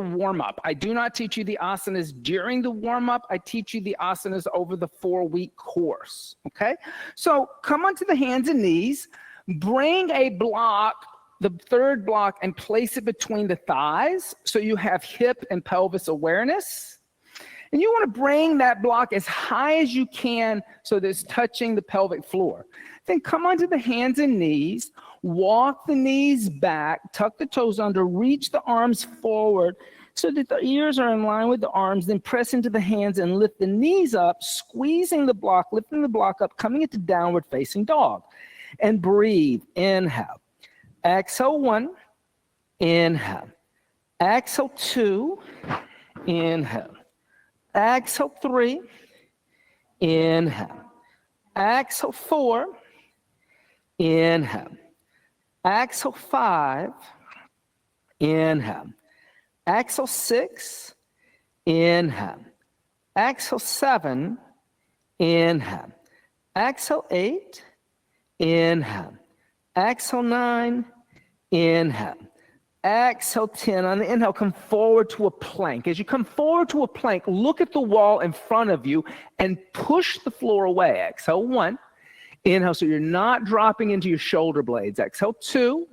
warm-up. I do not teach you the asanas during the warm-up. I teach you the asanas over the 4-week course, okay? So come onto the hands and knees, bring a block, the third block, and place it between the thighs so you have hip and pelvis awareness. And you want to bring that block as high as you can so that it's touching the pelvic floor. Then come onto the hands and knees, walk the knees back, tuck the toes under, reach the arms forward so that the ears are in line with the arms, then press into the hands and lift the knees up, squeezing the block, lifting the block up, coming into downward facing dog. And breathe. Inhale. Exhale 1. Inhale. Exhale 2. Inhale. Exhale 3. Inhale. Exhale 4. Inhale. Exhale 5. Inhale. Exhale 6. Inhale. Exhale 7. Inhale. Exhale 8. Inhale. Exhale 9. Inhale. Exhale 10. On the inhale, come forward to a plank. As you come forward to a plank, look at the wall in front of you and push the floor away. Exhale 1. Inhale, so you're not dropping into your shoulder blades. Exhale 2.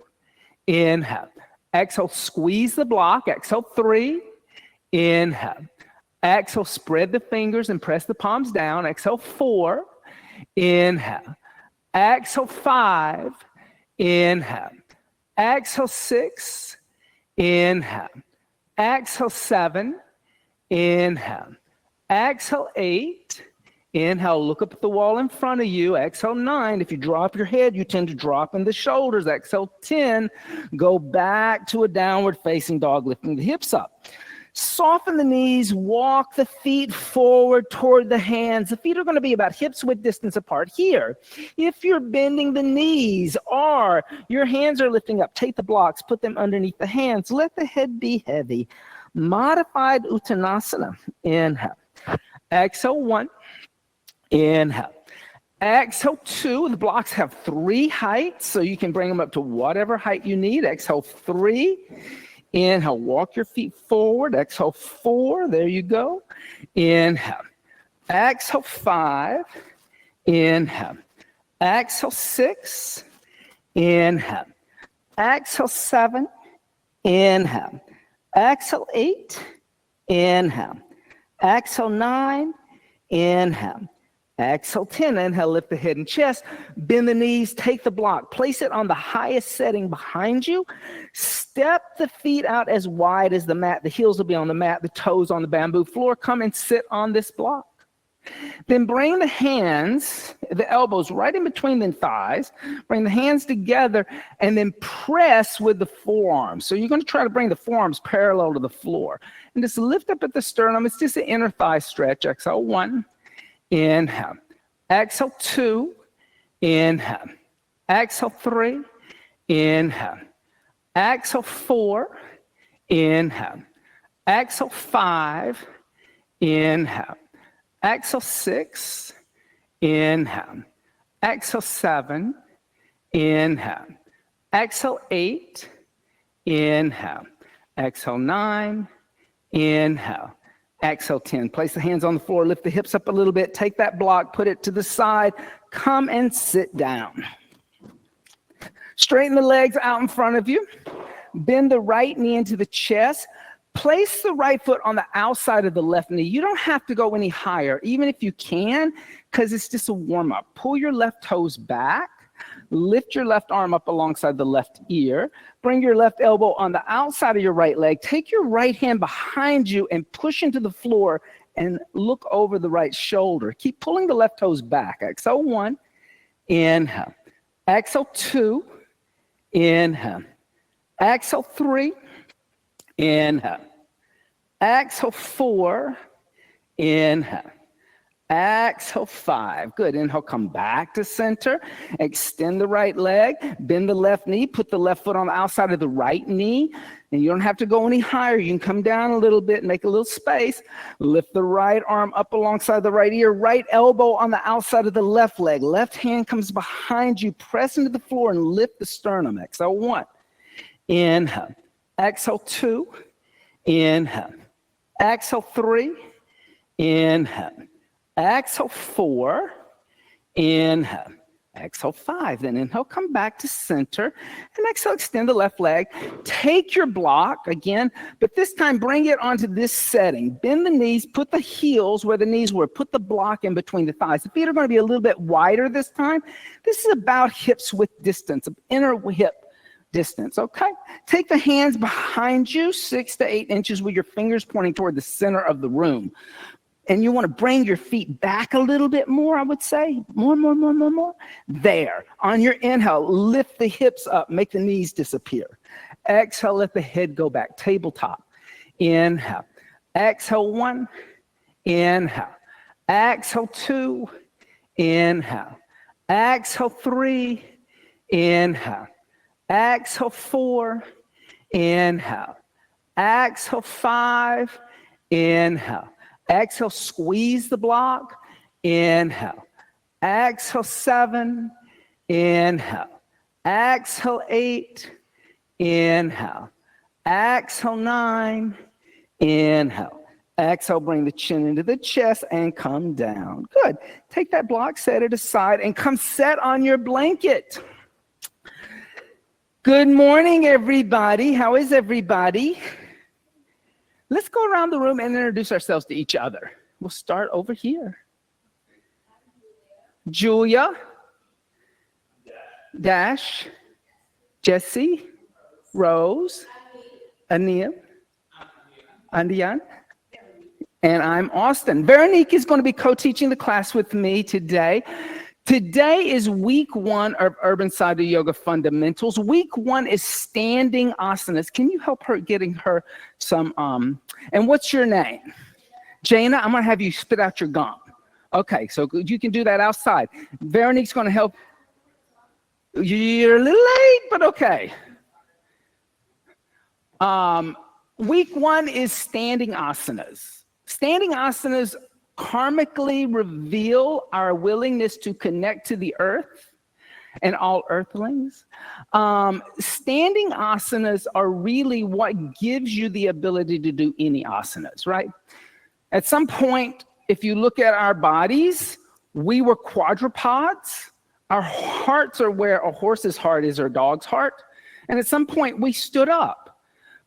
Inhale. Exhale, squeeze the block. Exhale 3. Inhale. Exhale, spread the fingers and press the palms down. Exhale 4. Inhale. Exhale 5. Inhale. Exhale 6. Inhale. Exhale 7. Inhale. Exhale 8. Inhale, look up at the wall in front of you. Exhale 9. If you drop your head, you tend to drop in the shoulders. Exhale 10. Go back to a downward facing dog, lifting the hips up. Soften the knees, walk the feet forward toward the hands. The feet are going to be about hips width distance apart here. If you're bending the knees or your hands are lifting up, take the blocks, put them underneath the hands. Let the head be heavy. Modified Uttanasana. Inhale. Exhale 1. Inhale. Exhale 2. The blocks have 3 heights, so you can bring them up to whatever height you need. Exhale 3. Inhale, walk your feet forward. Exhale 4. There you go. Inhale. Exhale 5. Inhale. Exhale 6. Inhale. Exhale 7. Inhale. Exhale 8. Inhale. Exhale 9. Inhale. Exhale 10. Inhale, lift the head and chest. Bend the knees. Take the block. Place it on the highest setting behind you. Step the feet out as wide as the mat. The heels will be on the mat. The toes on the bamboo floor. Come and sit on this block. Then bring the hands, the elbows right in between the thighs. Bring the hands together and then press with the forearms. So you're going to try to bring the forearms parallel to the floor. And just lift up at the sternum. It's just an inner thigh stretch. Exhale 1. Inhale. Exhale 2. Inhale. Exhale 3. Inhale. Exhale 4. Inhale. Exhale 5. Inhale. Exhale 6. Inhale. Exhale 7. Inhale. Exhale 8. Inhale. Exhale 9. Inhale. Exhale 10. Place the hands on the floor. Lift the hips up a little bit. Take that block. Put it to the side. Come and sit down. Straighten the legs out in front of you. Bend the right knee into the chest. Place the right foot on the outside of the left knee. You don't have to go any higher, even if you can, because it's just a warm-up. Pull your left toes back. Lift your left arm up alongside the left ear. Bring your left elbow on the outside of your right leg. Take your right hand behind you and push into the floor and look over the right shoulder. Keep pulling the left toes back. Exhale 1. Inhale. Exhale 2. Inhale. Exhale 3. Inhale. Exhale 4. Inhale. Exhale 5. Good. Inhale, come back to center. Extend the right leg. Bend the left knee. Put the left foot on the outside of the right knee. And you don't have to go any higher. You can come down a little bit and make a little space. Lift the right arm up alongside the right ear. Right elbow on the outside of the left leg. Left hand comes behind you. Press into the floor and lift the sternum. Exhale 1. Inhale. Exhale 2. Inhale. Exhale, 3. Inhale. Exhale, 4. Inhale. Exhale, 5. Then inhale, come back to center. And exhale, extend the left leg. Take your block again, but this time bring it onto this setting. Bend the knees, put the heels where the knees were. Put the block in between the thighs. The feet are going to be a little bit wider this time. This is about hips width distance, inner hip distance, okay? Take the hands behind you, 6 to 8 inches with your fingers pointing toward the center of the room. And you want to bring your feet back a little bit more, I would say. More. There. On your inhale, lift the hips up. Make the knees disappear. Exhale, let the head go back. Tabletop. Inhale. Exhale, 1. Inhale. Exhale, 2. Inhale. Exhale, 3. Inhale. Exhale, 4. Inhale. Exhale, 5. Inhale. Exhale, squeeze the block. Inhale. Exhale, 7. Inhale. Exhale, 8. Inhale. Exhale, 9. Inhale. Exhale, bring the chin into the chest and come down. Good. Take that block, set it aside, and come set on your blanket. Good morning, everybody. How is everybody? Let's go around the room and introduce ourselves to each other. We'll start over here. Julia. Dash. Jesse. Rose. Anil. Andian. And I'm Austin. Veronique is going to be co-teaching the class with me today. Today is week 1 of Urban Sadhu Yoga Fundamentals. Week 1 is standing asanas. Can you help her getting her some, and what's your name? Jaina, I'm going to have you spit out your gum. Okay, so you can do that outside. Veronique's going to help. You're a little late, but okay. Week 1 is standing asanas. Standing asanas karmically reveal our willingness to connect to the earth and all earthlings. Standing asanas are really what gives you the ability to do any asanas, right? At some point, if you look at our bodies, we were quadrupeds. Our hearts are where a horse's heart is or a dog's heart. And at some point, we stood up.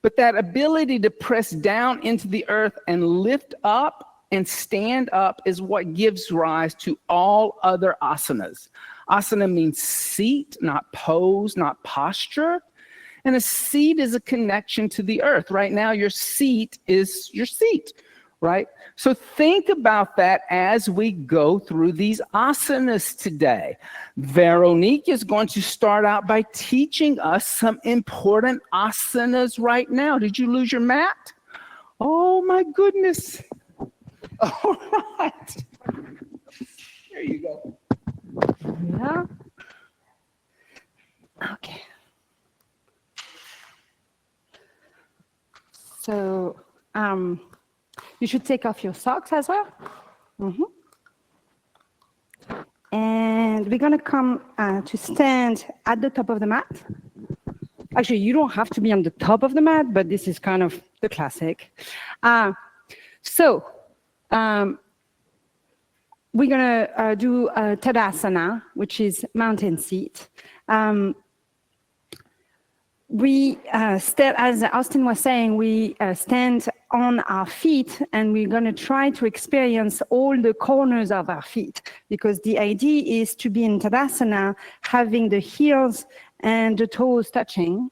But that ability to press down into the earth and lift up and stand up is what gives rise to all other asanas. Asana means seat, not pose, not posture. And a seat is a connection to the earth. Right now, your seat is your seat, right? So think about that as we go through these asanas today. Veronique is going to start out by teaching us some important asanas right now. Did you lose your mat? Oh my goodness. All right. There you go. Yeah. Okay. So you should take off your socks as well. And we're gonna come to stand at the top of the mat. Actually, you don't have to be on the top of the mat, but this is kind of the classic. We're gonna do a Tadasana, which is mountain seat. We as Austin was saying, we stand on our feet, and we're gonna try to experience all the corners of our feet, because the idea is to be in Tadasana, having the heels and the toes touching,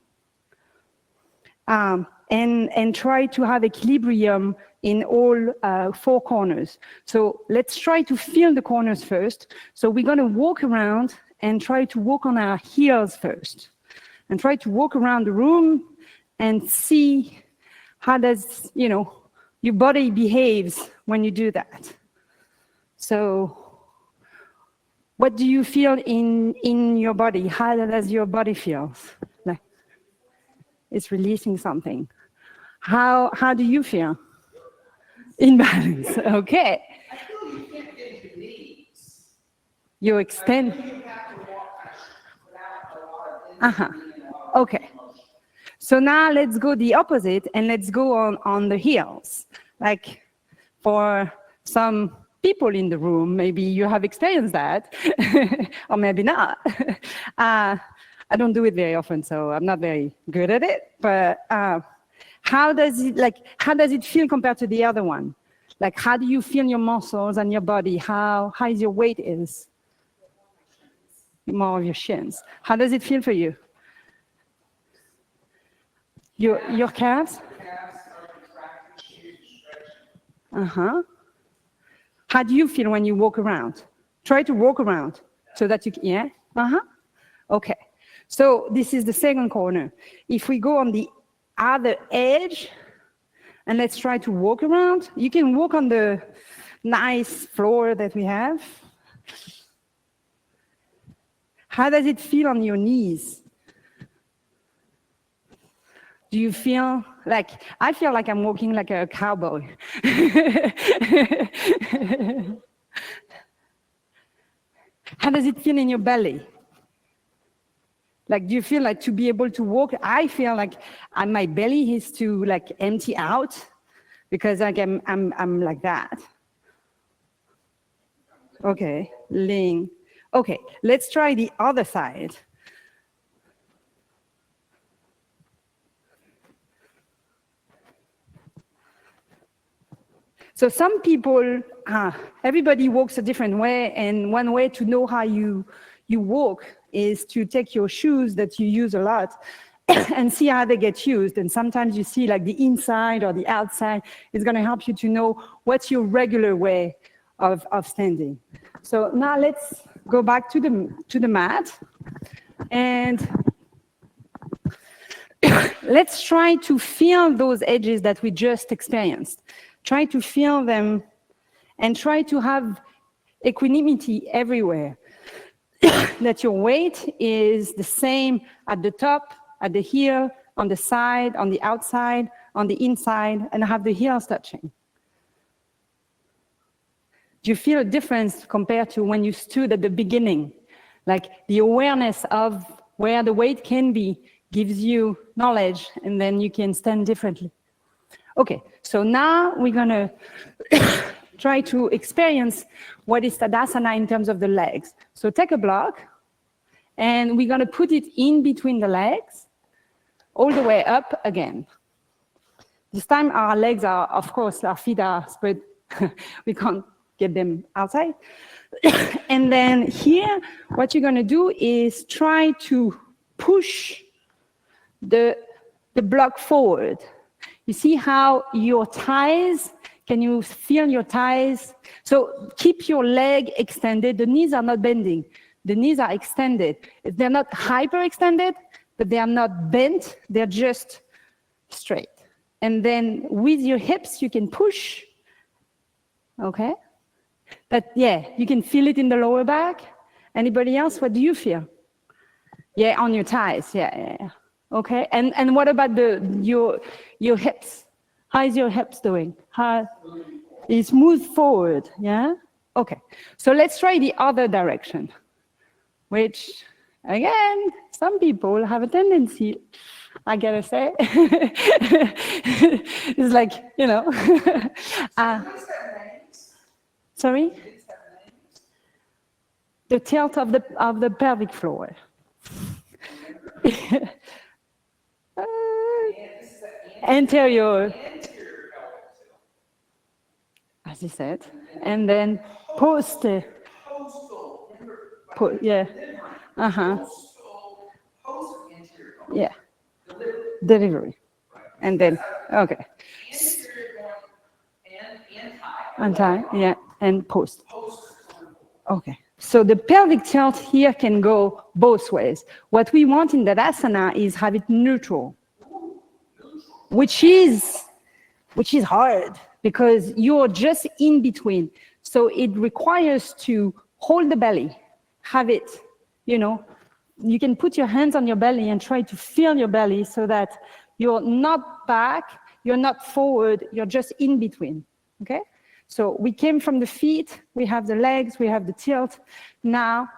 and try to have equilibrium in all 4 corners. So let's try to feel the corners first. So we're gonna walk around and try to walk on our heels first, and try to walk around the room and see how does, your body behaves when you do that. So what do you feel in your body? How does your body feel? Like it's releasing something. How do you feel? In balance, okay. I feel you can't get your knees. You extend. You have to walk without a lot of Okay. So now let's go the opposite and let's go on the heels. Like for some people in the room, maybe you have experienced that, or maybe not. I don't do it very often, so I'm not very good at it. But how does it feel compared to the other one? Like, how do you feel your muscles and your body? How is your weight is? More of your shins. How does it feel for you? Your calves? Uh-huh. How do you feel when you walk around? Try to walk around so that you can, yeah? Uh-huh. Okay. So this is the second corner. If we go on the other edge, and let's try to walk around. You can walk on the nice floor that we have. How does it feel on your knees? Do you feel like, I feel like I'm walking like a cowboy. How does it feel in your belly? Like, do you feel like to be able to walk? I feel like my belly is to like empty out because like I'm like that. Okay, lean. Okay, let's try the other side. So some people, everybody walks a different way, and one way to know how you walk is to take your shoes that you use a lot and see how they get used. And sometimes you see like the inside or the outside. It's going to help you to know what's your regular way of standing. So now let's go back to the mat, and let's try to feel those edges that we just experienced. Try to feel them and try to have equanimity everywhere. That your weight is the same at the top, at the heel, on the side, on the outside, on the inside, and have the heels touching. Do you feel a difference compared to when you stood at the beginning? Like the awareness of where the weight can be gives you knowledge, and then you can stand differently. Okay, so now we're gonna try to experience what is Tadasana in terms of the legs. So take a block, and we're gonna put it in between the legs, all the way up again. This time our legs are, of course, our feet are spread. We can't get them outside. And then here, what you're gonna do is try to push the block forward. You see how your thighs, can you feel your thighs? So keep your leg extended. The knees are not bending. The knees are extended. They're not hyperextended, but they are not bent. They're just straight. And then with your hips, you can push. Okay? But yeah, you can feel it in the lower back. Anybody else? What do you feel? Yeah, on your thighs. Yeah. Okay, and what about your hips? How is your hips doing? How is move forward? Yeah. Okay. So let's try the other direction, which again, some people have a tendency. I gotta say, it's like sorry. The tilt of the pelvic floor. Anterior, as you said, and then post. Yeah. Yeah. Delivery. And then, okay. Anti, yeah, and post. Okay. So the pelvic tilt here can go both ways. What we want in that asana is have it neutral, which is hard because you're just in between. So it requires to hold the belly, have it, you can put your hands on your belly and try to feel your belly so that you're not back, you're not forward, you're just in between, okay? So we came from the feet, we have the legs, we have the tilt. Now,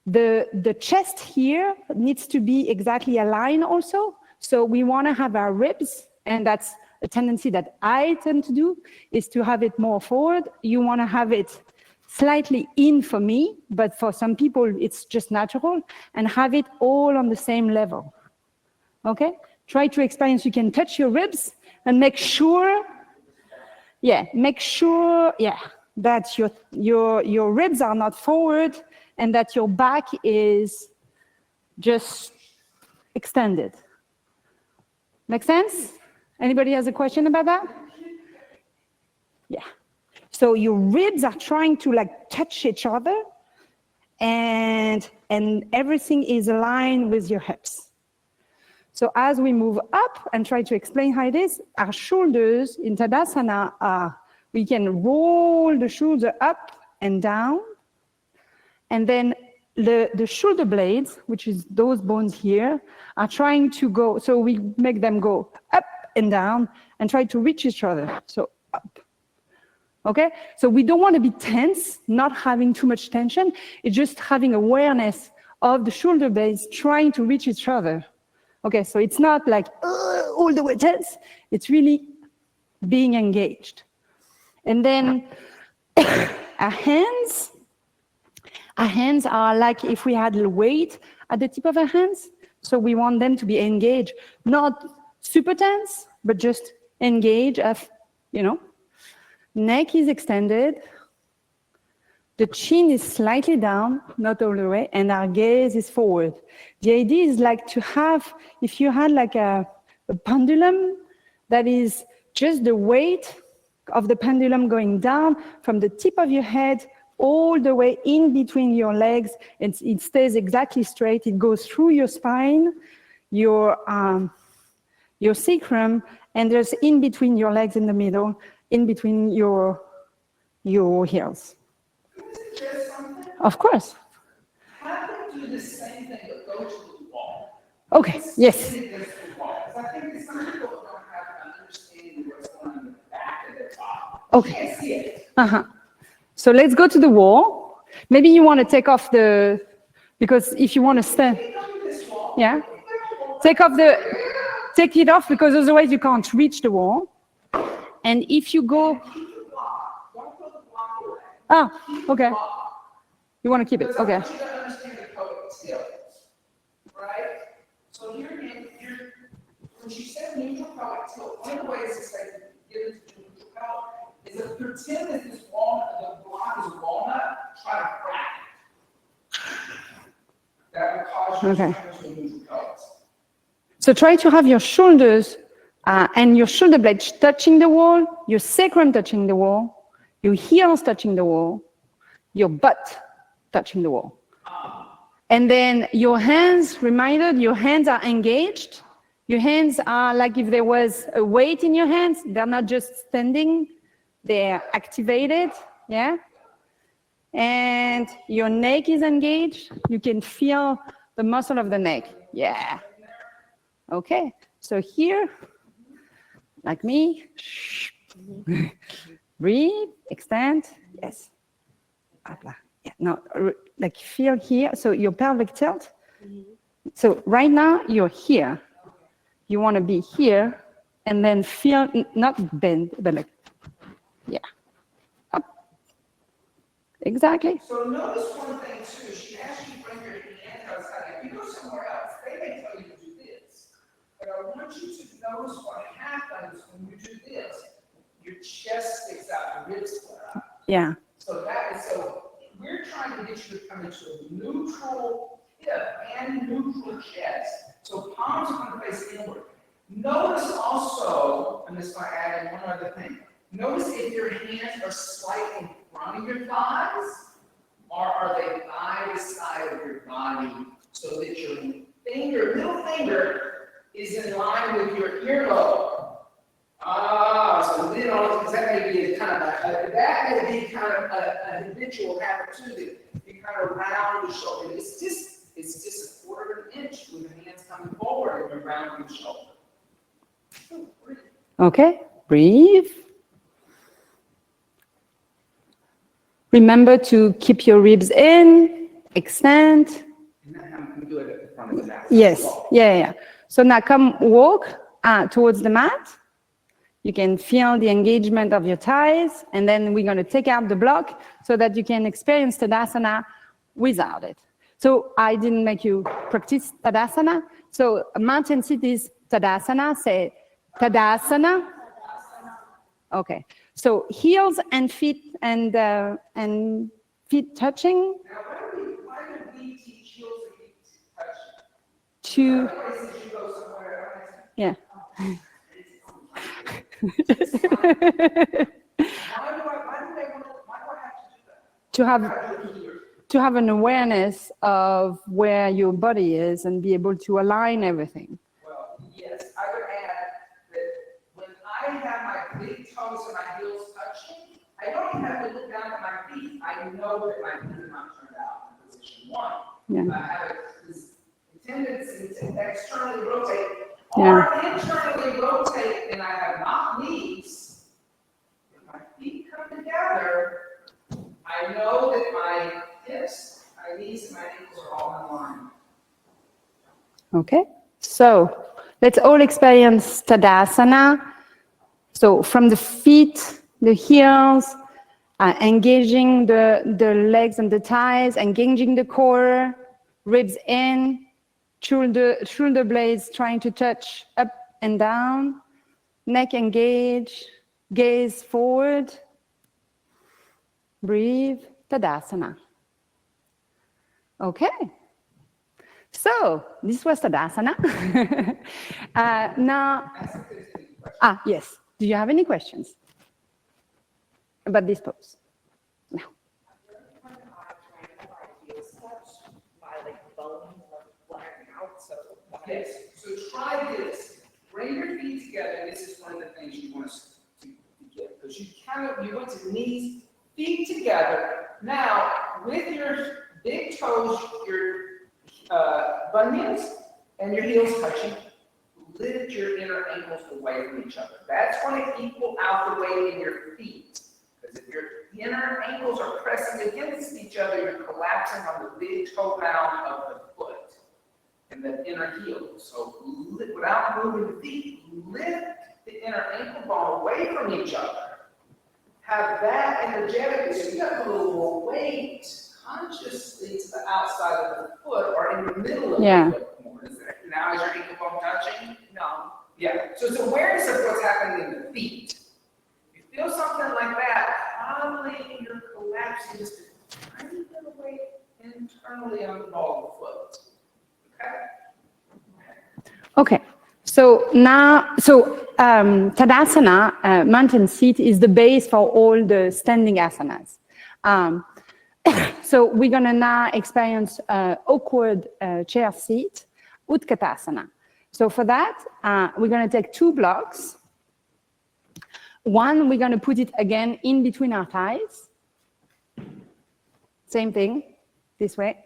the chest here needs to be exactly aligned also. So we want to have our ribs, and that's a tendency that I tend to do, is to have it more forward. You want to have it slightly in for me, but for some people it's just natural, and have it all on the same level. Okay? Try to experience, you can touch your ribs and make sure, that your ribs are not forward and that your back is just extended. Make sense? Anybody has a question about that? Yeah. So your ribs are trying to like touch each other, and everything is aligned with your hips. So as we move up and try to explain how it is, our shoulders in Tadasana are, we can roll the shoulder up and down, and then the shoulder blades, which is those bones here, are trying to go, so we make them go up and down and try to reach each other, so up. Okay, so we don't want to be tense, not having too much tension. It's just having awareness of the shoulder blades trying to reach each other. Okay, so it's not like all the way tense. It's really being engaged. And then our hands are like if we had a weight at the tip of our hands. So we want them to be engaged, not super tense, but just engaged, you know. Neck is extended, the chin is slightly down, not all the way, and our gaze is forward. The idea is like to have, if you had like a pendulum, that is just the weight of the pendulum going down from the tip of your head all the way in between your legs. It stays exactly straight. It goes through your spine, your sacrum, and there's in between your legs in the middle, in between your heels. Of course. Have them do the same thing, but go to the wall. Okay, yes. I think that some people don't have an understanding of what's going on in the back of their body. Okay. You can't see it. So let's go to the wall. Maybe you want to take off the, because if you want to stand, yeah, take it off, because otherwise you can't reach the wall. And if you go, okay. You want to keep it, okay. I want you to understand the coattails, right? So when she said neutral pelvic tilt, one of the ways to say get into neutral pelvic is if pretend that this walnut, the block is a walnut, try to crack it. That would cause you to come into a neutral pelvis. So try to have your shoulders and your shoulder blades touching the wall, your sacrum touching the wall, your heels touching the wall, your butt touching the wall. And then your hands, reminded, your hands are engaged. Your hands are like if there was a weight in your hands. They're not just standing, they're activated, yeah? And your neck is engaged. You can feel the muscle of the neck, yeah. Okay, so here, like me, breathe, extend, yes. Yeah, no, like feel here, so your pelvic tilt. So right now, you're here. You want to be here, and then feel, not bend, but like, yeah. Up. Exactly. So notice one thing too, she asked you to bring your hand outside. If you go somewhere else, they may tell you to do this. But I want you to notice what happens when you do this. Your chest sticks out, your ribs flare out. Yeah. So we're trying to get you to come into a neutral hip and neutral chest. So palms are going to face inward. Notice also, and this might add in one other thing, notice if your hands are slightly in front of your thighs, or are they by the side of your body, so that your middle finger is in line with your earlobe. So then because that may be a habitual habit too, that you kind of round the shoulder. It's just a quarter of an inch with the hands coming forward and you're rounding the shoulder. Okay, breathe. Remember to keep your ribs in, extend. And then I'm going to do it at the front of the neck. Yes, yeah. So now come walk towards the mat. You can feel the engagement of your thighs, and then we're going to take out the block so that you can experience Tadasana without it. So I didn't make you practice Tadasana. So mountain sit is Tadasana. Say Tadasana. Okay. So heels and feet and feet touching. Why do we teach heels and feet touching? To yeah. Why do I have to do that? To have an awareness of where your body is and be able to align everything. Well, yes, I would add that when I have my big toes and my heels touching, I don't even have to look down at my feet. I know that my feet are not turned out in position one. Yeah. I have this tendency to externally rotate Yeah. or internally rotate, and I have not knees. If my feet come together, I know that my hips, my knees, and my ankles are all in line. Okay, so let's all experience Tadasana. So from the feet, the heels, engaging the legs and the thighs, engaging the core, ribs in, shoulder blades trying to touch up and down, neck engage, gaze forward, breathe, Tadasana. Okay. So this was Tadasana. Now, yes. Do you have any questions about this pose? No. Yes. So try this. Bring your feet together. This is one of the things you want to get because you went to knees, feet together. Now with your big toes, your bunions and your heels touching, lift your inner ankles away from each other. That's going to equal out the weight in your feet. Because if your inner ankles are pressing against each other, you're collapsing on the big toe mound of the foot and the inner heel. So without moving the feet, lift the inner ankle bone away from each other. Have that energetically, so you have a little more weight consciously to the outside of the foot or in the middle of the foot more. Now is your ankle bone touching? No. Yeah. So it's awareness of what's happening in the feet. If you feel something like that, probably you're collapsing just a tiny bit of weight internally on the ball of the foot. Okay? Okay. So now, Tadasana, mountain seat, is the base for all the standing asanas. So we're gonna now experience awkward chair seat, Utkatasana. So for that, we're gonna take 2 blocks. One, we're gonna put it again in between our thighs. Same thing, this way.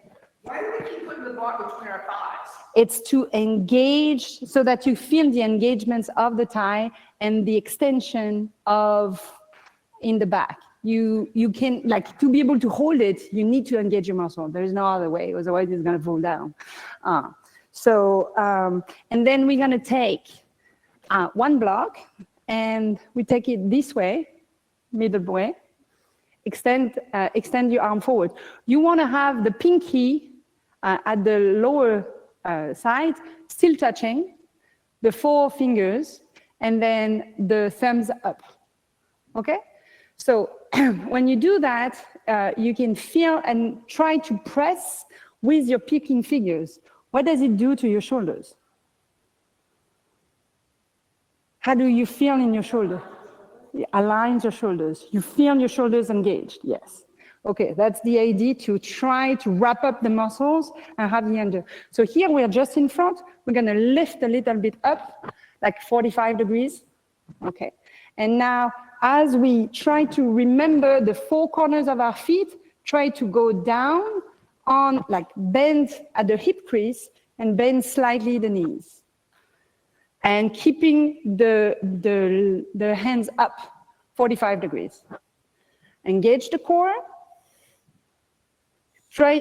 Why do we keep putting the block between our thighs? It's to engage so that you feel the engagements of the thigh and the extension of in the back. You can, like, to be able to hold it, you need to engage your muscle. There's no other way, otherwise it's gonna fall down. And then we're gonna take 1 block and we take it this way, middle way. Extend your arm forward. You wanna have the pinky at the lower side, still touching, the 4 fingers, and then the thumbs up, okay? So when you do that, you can feel and try to press with your picking fingers. What does it do to your shoulders? How do you feel in your shoulder? It aligns your shoulders. You feel your shoulders engaged, yes. Okay, that's the idea, to try to wrap up the muscles and have the under. So here we are just in front. We're gonna lift a little bit up, like 45 degrees. Okay, and now as we try to remember the 4 corners of our feet, try to go down on, like, bend at the hip crease and bend slightly the knees. And keeping the hands up, 45 degrees. Engage the core.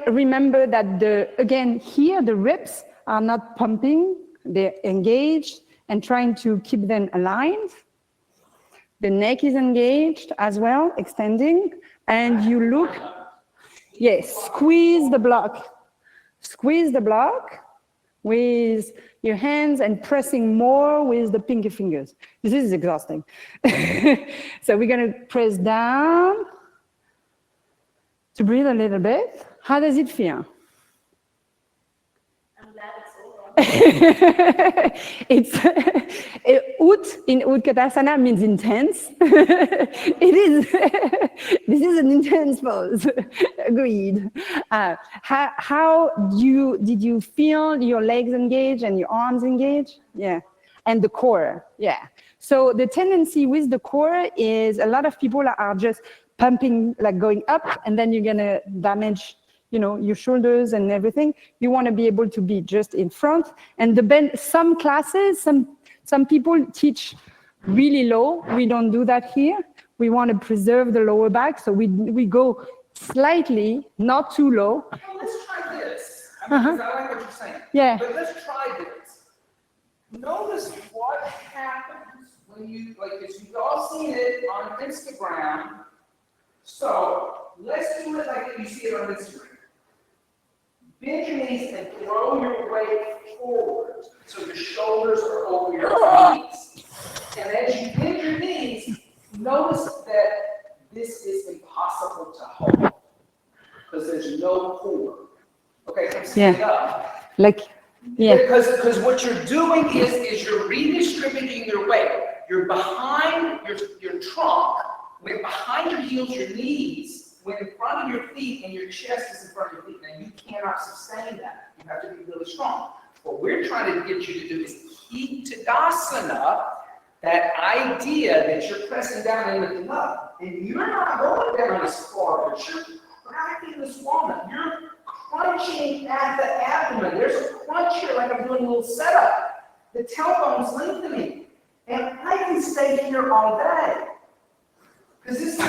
Remember that again, here the ribs are not pumping they're engaged and trying to keep them aligned. The neck is engaged as well, extending. And you look, yes, squeeze the block. Squeeze the block with your hands and pressing more with the pinky fingers. This is exhausting. So we're gonna press down to breathe a little bit. How does it feel? It's Ut in Utkatasana means intense. It is. This is an intense pose. Agreed. How did you feel your legs engage and your arms engage? Yeah, and the core. Yeah. So the tendency with the core is a lot of people are just pumping, like going up, and then you're gonna damage, you know, your shoulders and everything. You want to be able to be just in front. And the bend, some classes, some people teach really low. We don't do that here. We want to preserve the lower back, so we go slightly, not too low. Well, let's try this. I mean, 'cause I like what you're saying. Yeah. But let's try this. Notice what happens when you, like this, you've all seen it on Instagram. So let's do it like you see it on Instagram. Bend your knees and throw your weight forward so your shoulders are over your knees. And as you bend your knees, notice that this is impossible to hold because there's no core. Okay, come stand up. Like, yeah. Because what you're doing is you're redistributing your weight. You're behind your trunk, with behind your heels, your knees, when in front of your feet and your chest is in front of your feet. Now you cannot sustain that. You have to be really strong. What we're trying to get you to do is keep Tadasana, that idea that you're pressing down and lifting up. And you're not going down as far, but you're cracking this walnut. You're crunching at the abdomen. There's a crunch here, like I'm doing a little setup. The tailbone's lengthening. And I can stay here all day. Because this is,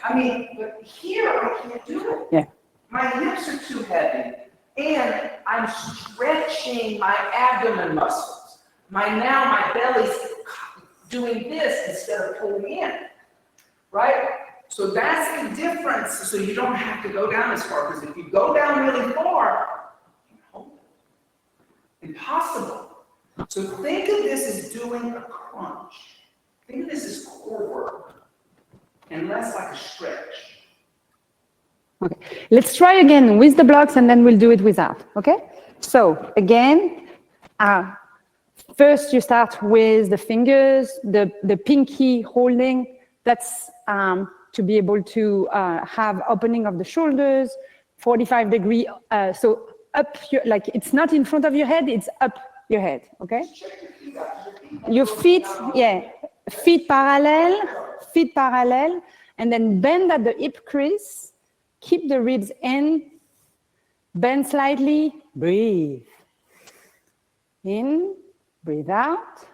I mean, but here I can't do it. Yeah. My hips are too heavy. And I'm stretching my abdomen muscles. Now my belly's doing this instead of pulling in. Right? So that's the difference. So you don't have to go down as far. Because if you go down really far, you can't hold it. Impossible. So think of this as doing a crunch. Think of this as core work. And less like a stretch. Okay, let's try again with the blocks and then we'll do it without, okay? So again, first you start with the fingers, the pinky holding. That's to be able to have opening of the shoulders, 45-degree, so up, like it's not in front of your head, it's up your head, okay? Your feet, yeah, feet parallel, and then bend at the hip crease, keep the ribs in, bend slightly, breathe. In, breathe out,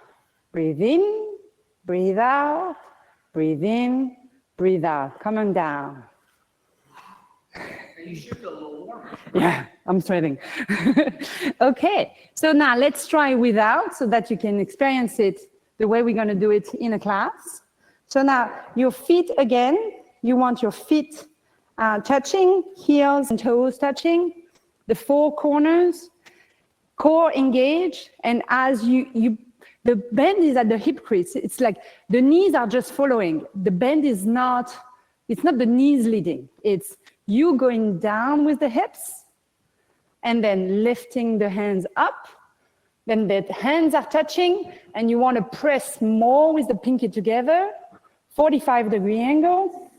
breathe in, breathe out, breathe in, breathe out. Come on down. You should feel a little warmer. Yeah, I'm sweating. Okay, so now let's try without so that you can experience it the way we're going to do it in a class. So now your feet again, you want your feet touching, heels and toes touching, the four corners, core engaged, and as the bend is at the hip crease. It's like the knees are just following. The bend is not, it's not the knees leading. It's you going down with the hips and then lifting the hands up. Then the hands are touching and you want to press more with the pinky together, 45-degree angle.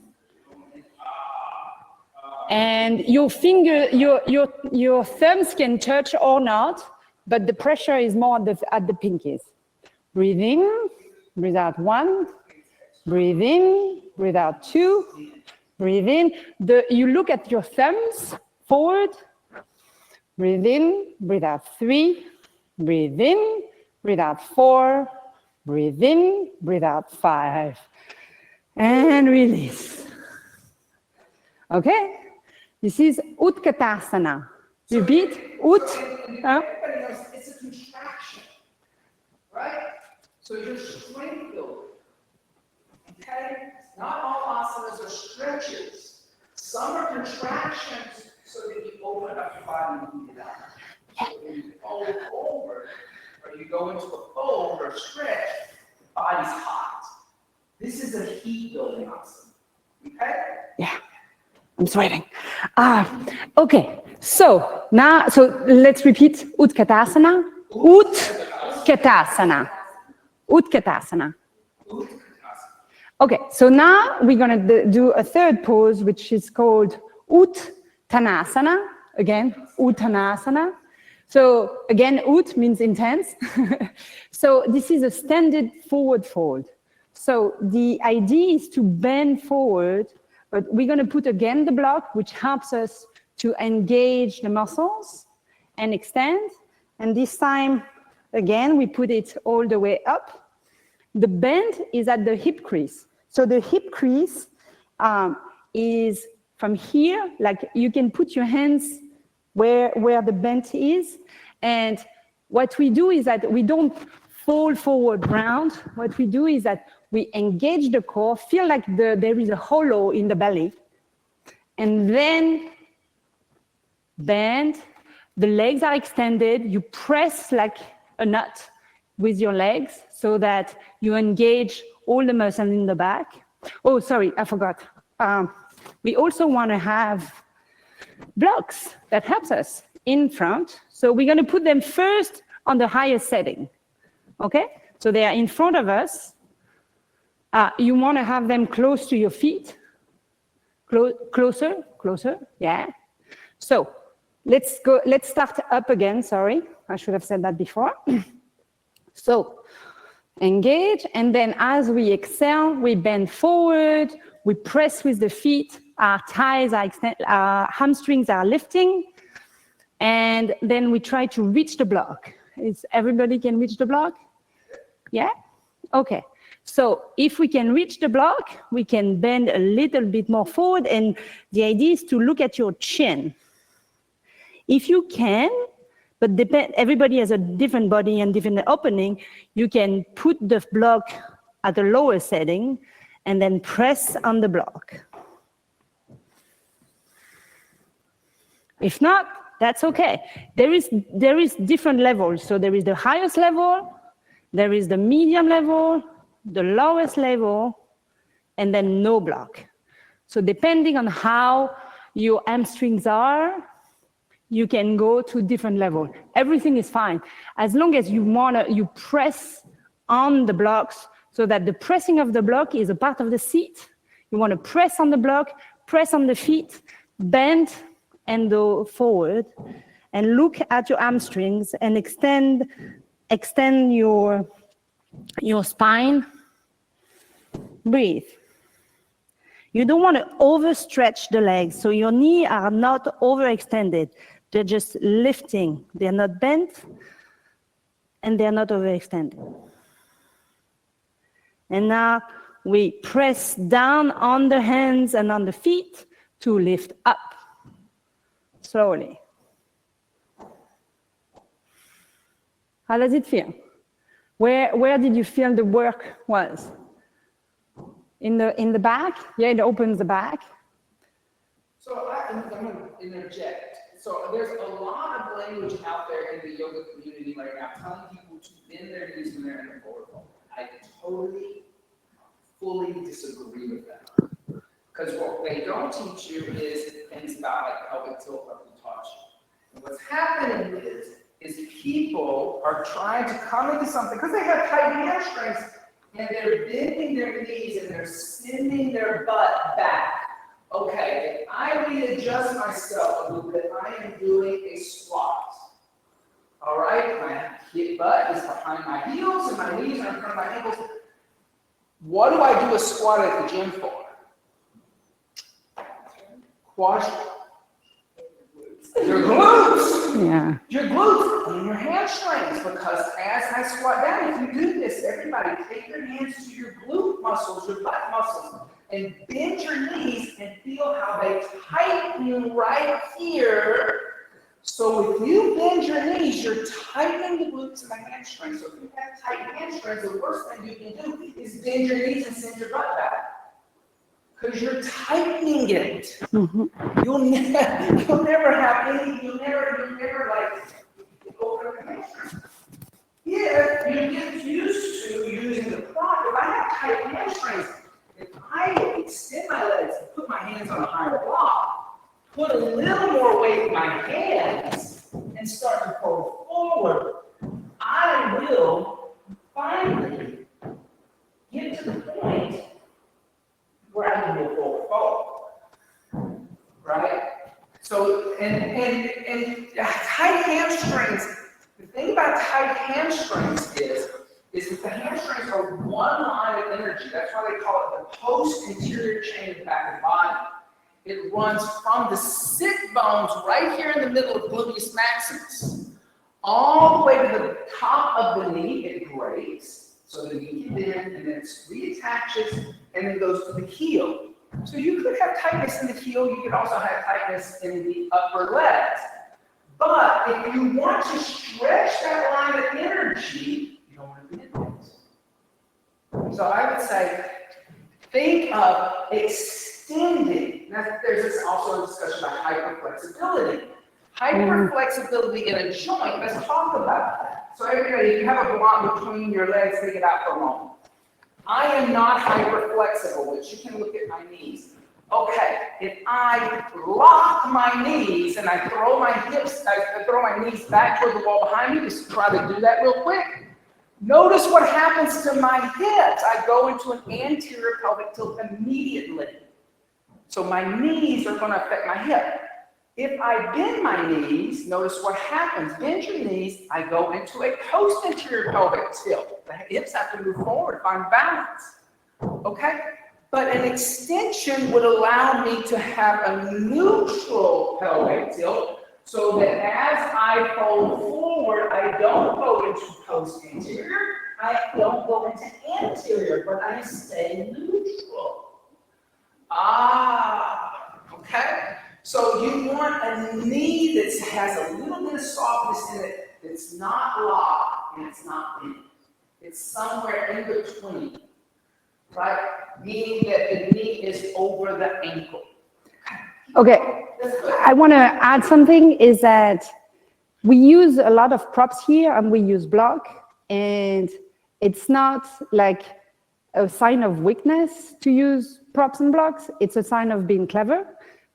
And your finger, your thumbs can touch or not, but the pressure is more at the pinkies. Breathe in, breathe out 1, breathe in, breathe out 2, breathe in. You look at your thumbs forward, breathe in, breathe out 3, breathe in, breathe out 4, breathe in, breathe out 5, and release. Okay, this is Utkatasana. Repeat, Ut. It's a contraction. right? So you're strength building, okay? Not all asanas are stretches. Some are contractions so that you open up your body and heat it up. So when you fold over, or you go into a fold or stretch, the body's hot. This is a heat building asana, okay? Yeah, I'm sweating. Okay, so now, so let's repeat Utkatasana. Utkatasana. Utkatasana. Okay, so now we're going to do a third pose, which is called Uttanasana. Again, Uttanasana. So again, Ut means intense. So this is a standard forward fold. So the idea is to bend forward, but we're going to put again the block, which helps us to engage the muscles and extend. And this time, again, we put it all the way up. The bend is at the hip crease. So the hip crease is from here, like you can put your hands where the bend is. And what we do is that we don't fall forward round. What we do is that we engage the core, feel like there is a hollow in the belly, and then bend. The legs are extended. You press like a nut with your legs so that you engage all the muscles in the back. Oh, sorry, I forgot. We also want to have blocks that helps us in front. So we're going to put them first on the highest setting. Okay? So they are in front of us. You want to have them close to your feet. Closer, yeah. So let's start up again. Sorry, I should have said that before. So engage, and then as we exhale, we bend forward, we press with the feet, our thighs are our hamstrings are lifting, and then we try to reach the block. Everybody can reach the block? Yeah? Okay. So if we can reach the block, we can bend a little bit more forward, and the idea is to look at your chin. If you can, but everybody has a different body and different opening, you can put the block at a lower setting and then press on the block. If not, that's okay. There is different levels. So there is the highest level, there is the medium level, the lowest level, and then no block. So depending on how your hamstrings are, you can go to different level. Everything is fine. As long as you press on the blocks so that the pressing of the block is a part of the seat. You want to press on the block, press on the feet, bend and go forward, and look at your hamstrings and extend your spine. Breathe. You don't want to overstretch the legs, so your knees are not overextended. They're just lifting. They're not bent, and they're not overextended. And now we press down on the hands and on the feet to lift up, slowly. How does it feel? Where did you feel the work was? In the back? Yeah, it opens the back. So I'm going to interject. So there's a lot of language out there in the yoga community right now telling people to bend their knees when they're in a forward fold. I totally, fully disagree with that. Because what they don't teach you is things about like pelvic tilt like we taught you. And what's happening is people are trying to come into something because they have tight hamstrings and they're bending their knees and they're sending their butt back. Okay, if I readjust myself a little bit, I am doing a squat. All right, my hip butt is behind my heels and my knees are in front of my ankles. What do I do a squat at the gym for? Quad. Your glutes. Yeah. Your glutes and your hamstrings, because as I squat down, if you do this, everybody take your hands to your glute muscles, your butt muscles, and bend your knees and feel how they tighten right here So if you bend your knees, you're tightening the glutes and the hamstrings. So if you have tight hamstrings, the worst thing you can do is bend your knees and send your butt back. Because you're tightening it. You'll never have any, you'll never like open up the hamstring. If you get used to using the prop, if I have tight hamstrings, if I extend my legs and put my hands on a higher block, put a little more weight in my hands, and start to pull forward, I will finally get to the point where I can move forward, right? So, and tight hamstrings, the thing about tight hamstrings is that the hamstrings are one line of energy. That's why they call it the post-anterior chain of the back of the body. It runs from the sit bones right here in the middle of gluteus maximus, all the way to the top of the knee. It breaks, so the knee can bend, and then it reattaches, and then goes to the heel. So you could have tightness in the heel. You could also have tightness in the upper legs. But if you want to stretch that line of energy, you don't want to bend it. So I would say, think of extending. Now, there's also a discussion about hyperflexibility. Hyperflexibility in a joint, let's talk about that. So everybody, if you have a block between your legs, take it out for a moment. I am not hyperflexible, which you can look at my knees. Okay, if I lock my knees and I throw my hips, I throw my knees back toward the wall behind me, just try to do that real quick. Notice what happens to my hips. I go into an anterior pelvic tilt immediately. So my knees are going to affect my hip. If I bend my knees, notice what happens. Bend your knees, I go into a post-anterior pelvic tilt. The hips have to move forward, find balance. Okay? But an extension would allow me to have a neutral pelvic tilt so that as I fold forward, I don't go into post-anterior, I don't go into anterior, but I stay neutral. Okay? So you want a knee that has a little bit of softness in it, that's not locked and it's not bent. It's somewhere in between, right? Meaning that the knee is over the ankle. Okay, I want to add something is that we use a lot of props here and we use block, and it's not like a sign of weakness to use props and blocks. It's a sign of being clever,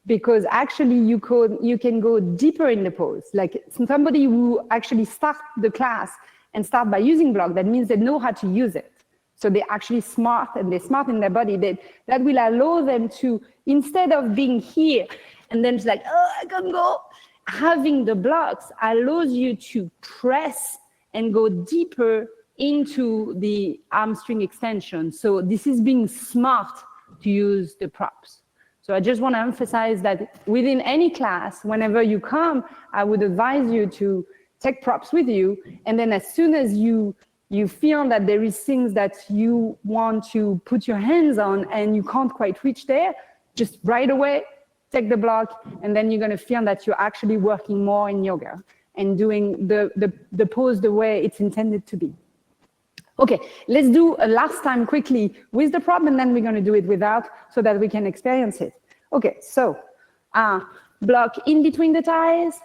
because actually you can go deeper in the pose. Like somebody who actually start the class and start by using block, that means they know how to use it. So they're actually smart, and they're smart in their body. That will allow them to, instead of being here and then it's like, oh, I can't go, having the blocks allows you to press and go deeper into the hamstring extension. So this is being smart to use the props. So I just want to emphasize that within any class, whenever you come, I would advise you to take props with you. And then as soon as you feel that there is things that you want to put your hands on and you can't quite reach there, just right away, take the block, and then you're going to feel that you're actually working more in yoga and doing the pose the way it's intended to be. Okay, let's do a last time quickly with the prop, and then we're going to do it without so that we can experience it. Okay, so block in between the thighs.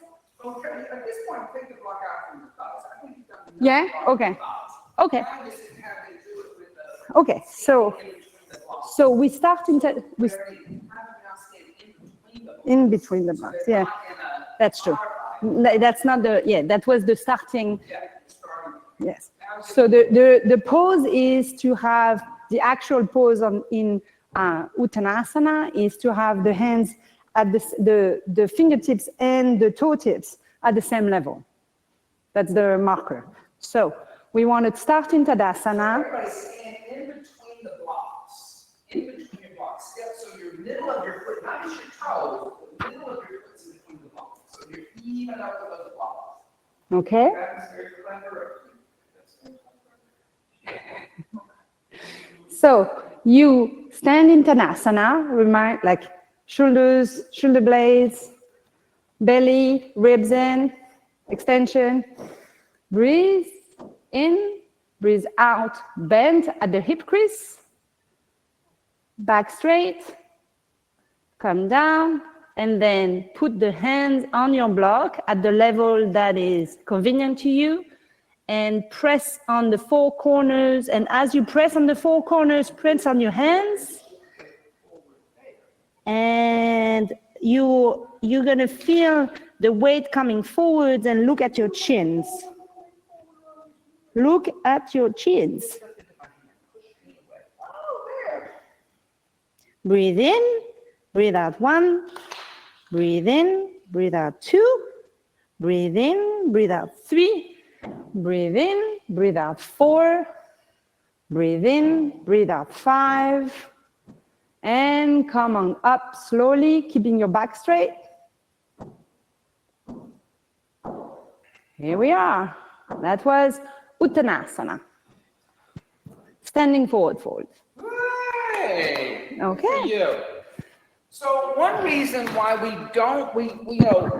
Okay, at this point, take the block out from the thighs. I think you've done enough. Yeah, okay. Okay. Okay, so we start in between the blocks. Yeah, that's true. That's not that was the starting. Yes. So the pose is to have the actual pose in Uttanasana is to have the hands at the fingertips and the toe tips at the same level. That's the marker. So we want to start in Tadasana. Everybody stand in between the blocks. In between your blocks. So your middle of your foot, not just your toes, but the middle of your foot's in between the blocks. So you're even up with those blocks. Okay. That's very clever. So you stand in Tadasana, remind like shoulder blades belly, ribs in, extension. Breathe in, breathe out, bend at the hip crease, back straight, come down, and then put the hands on your block at the level that is convenient to you, and press on the four corners. And as you press on the four corners, press on your hands, and you're gonna feel the weight coming forward, and look at your chins. Look at your chins. Breathe in, breathe out 1, breathe in, breathe out 2, breathe in, breathe out 3, breathe in, breathe out 4, breathe in, breathe out 5, and come on up slowly, keeping your back straight. Here we are. That was Uttanasana. Standing forward fold. Hey, Okay. for you. So one reason why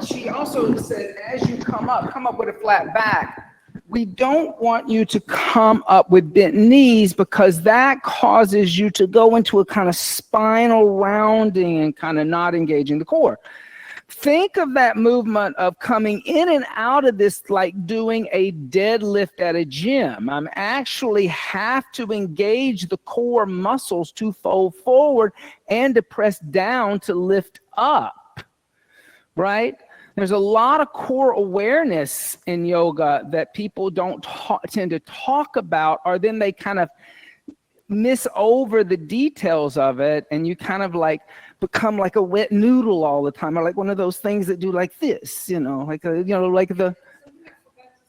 she also said, as you come up with a flat back. We don't want you to come up with bent knees because that causes you to go into a kind of spinal rounding and kind of not engaging the core. Think of that movement of coming in and out of this like doing a deadlift at a gym. I'm actually have to engage the core muscles to fold forward and to press down to lift up, right? There's a lot of core awareness in yoga that people don't tend to talk about, or then they kind of miss over the details of it, and you kind of like become like a wet noodle all the time, or like one of those things that do like this, like the. Something I forgot to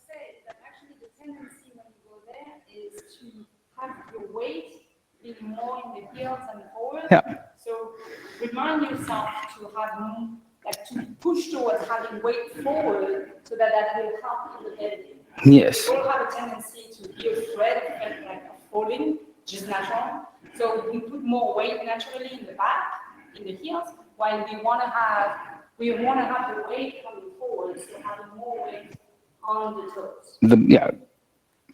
say is that actually the tendency when you go there is to have your weight be more in the heels and forward. Yeah. So remind yourself to have more, like to push towards having weight forward, so that will help in the bending. Yes. We all have a tendency to be afraid of falling, just natural. So we put more weight naturally in the back, in the heels, while we want to have the weight coming forward, so having more weight on the toes.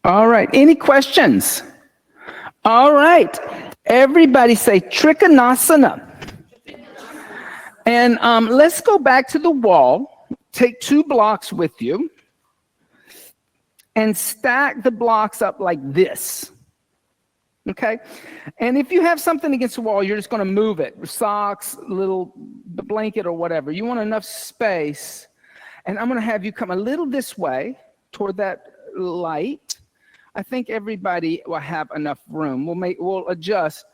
All right. Any questions? All right. Everybody say Trikonasana. And let's go back to the wall. Take 2 blocks with you and stack the blocks up like this. Okay? And if you have something against the wall, you're just going to move it. Socks, little blanket or whatever. You want enough space. And I'm going to have you come a little this way toward that light. I think everybody will have enough room. We'll adjust.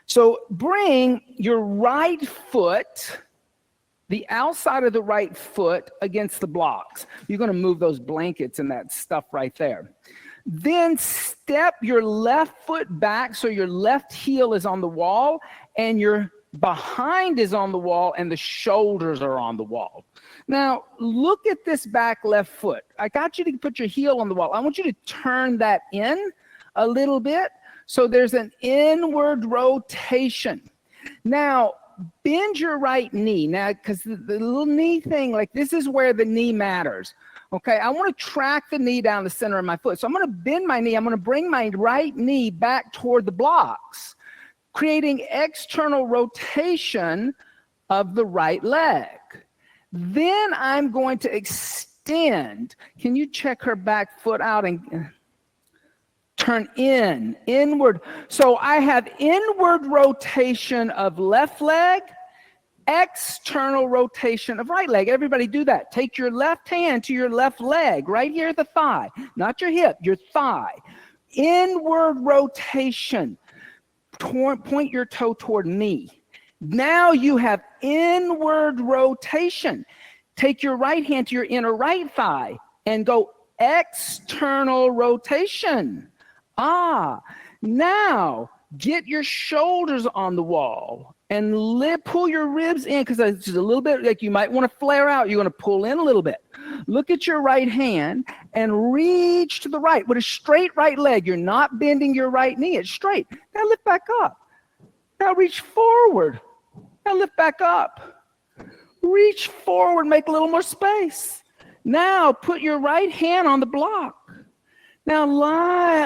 So bring your right foot, the outside of the right foot against the blocks. You're going to move those blankets and that stuff right there. Then step your left foot back so your left heel is on the wall and your behind is on the wall and the shoulders are on the wall. Now, look at this back left foot. I got you to put your heel on the wall. I want you to turn that in a little bit so there's an inward rotation. Now, bend your right knee. Now, because the little knee thing, like this is where the knee matters. Okay, I want to track the knee down the center of my foot. So I'm going to bend my knee. I'm going to bring my right knee back toward the blocks, creating external rotation of the right leg. Then I'm going to extend. Can you check her back foot out and turn inward? So I have inward rotation of left leg, external rotation of right leg. Everybody do that. Take your left hand to your left leg, right here at the thigh, not your hip, your thigh. Inward rotation. Point your toe toward me. Now you have inward rotation. Take your right hand to your inner right thigh and go external rotation. Now get your shoulders on the wall and pull your ribs in, because it's just a little bit like you might want to flare out. You want to pull in a little bit. Look at your right hand and reach to the right with a straight right leg. You're not bending your right knee. It's straight. Now lift back up. Now reach forward. Now lift back up. Reach forward, make a little more space. Now put your right hand on the block. Now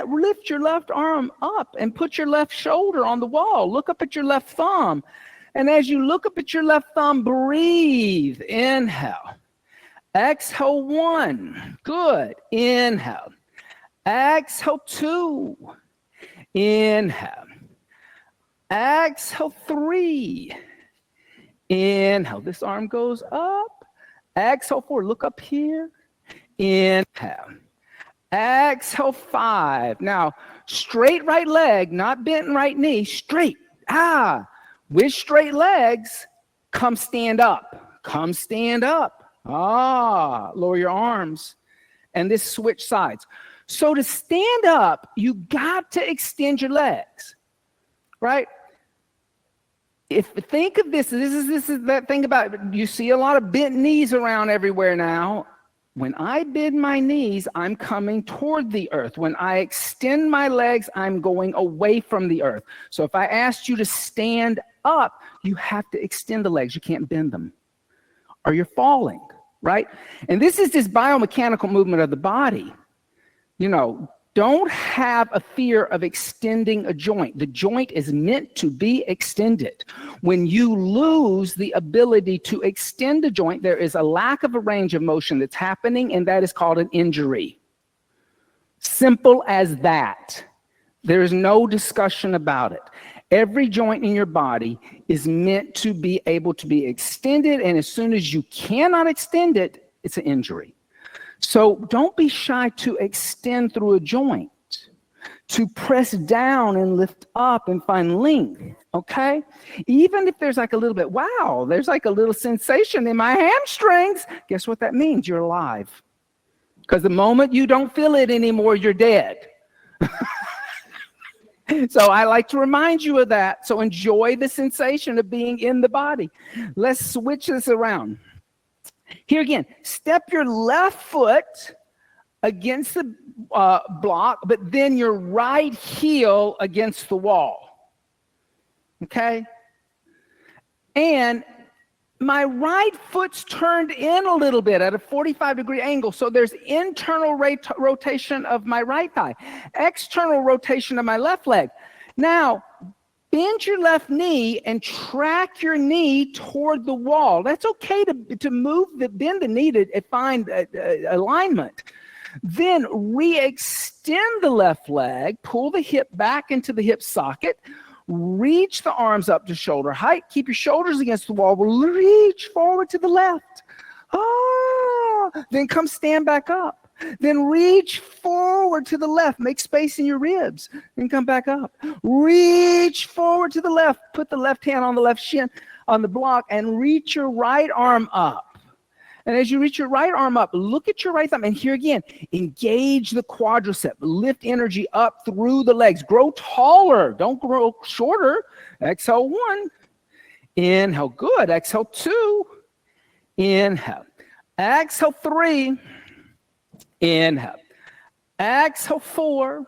lift your left arm up and put your left shoulder on the wall. Look up at your left thumb. And as you look up at your left thumb, breathe. Inhale. Exhale 1. Good. Inhale. Exhale 2. Inhale. Exhale 3. Inhale. This arm goes up. Exhale 4. Look up here. Inhale. Exhale 5. Now, straight right leg, not bent right knee, straight. With straight legs, come stand up. Come stand up. Lower your arms. And this switch sides. So to stand up, you got to extend your legs, right? Think of this is that thing about, you see a lot of bent knees around everywhere now. When I bend my knees, I'm coming toward the earth. When I extend my legs, I'm going away from the earth. So if I asked you to stand up, you have to extend the legs. You can't bend them, or you're falling, right? And this is this biomechanical movement of the body. Don't have a fear of extending a joint. The joint is meant to be extended. When you lose the ability to extend a joint, there is a lack of a range of motion that's happening, and that is called an injury. Simple as that. There is no discussion about it. Every joint in your body is meant to be able to be extended, and as soon as you cannot extend it, it's an injury. So don't be shy to extend through a joint, to press down and lift up and find length, okay? Even if there's like a little bit, wow, there's like a little sensation in my hamstrings. Guess what that means? You're alive. Because the moment you don't feel it anymore, you're dead. So I like to remind you of that. So enjoy the sensation of being in the body. Let's switch this around. Here again, step your left foot against the block, but then your right heel against the wall. Okay? And my right foot's turned in a little bit at a 45-degree angle, so there's internal rotation of my right thigh, external rotation of my left leg. Now, bend your left knee and track your knee toward the wall. That's okay to bend the knee to find alignment. Then re-extend the left leg, pull the hip back into the hip socket, reach the arms up to shoulder height, keep your shoulders against the wall, reach forward to the left. Then come stand back up. Then reach forward to the left. Make space in your ribs. Then come back up. Reach forward to the left. Put the left hand on the left shin on the block and reach your right arm up. And as you reach your right arm up, look at your right thumb. And here again, engage the quadricep. Lift energy up through the legs. Grow taller. Don't grow shorter. Exhale 1. Inhale. Good. Exhale 2. Inhale. Exhale 3. Inhale. Exhale 4.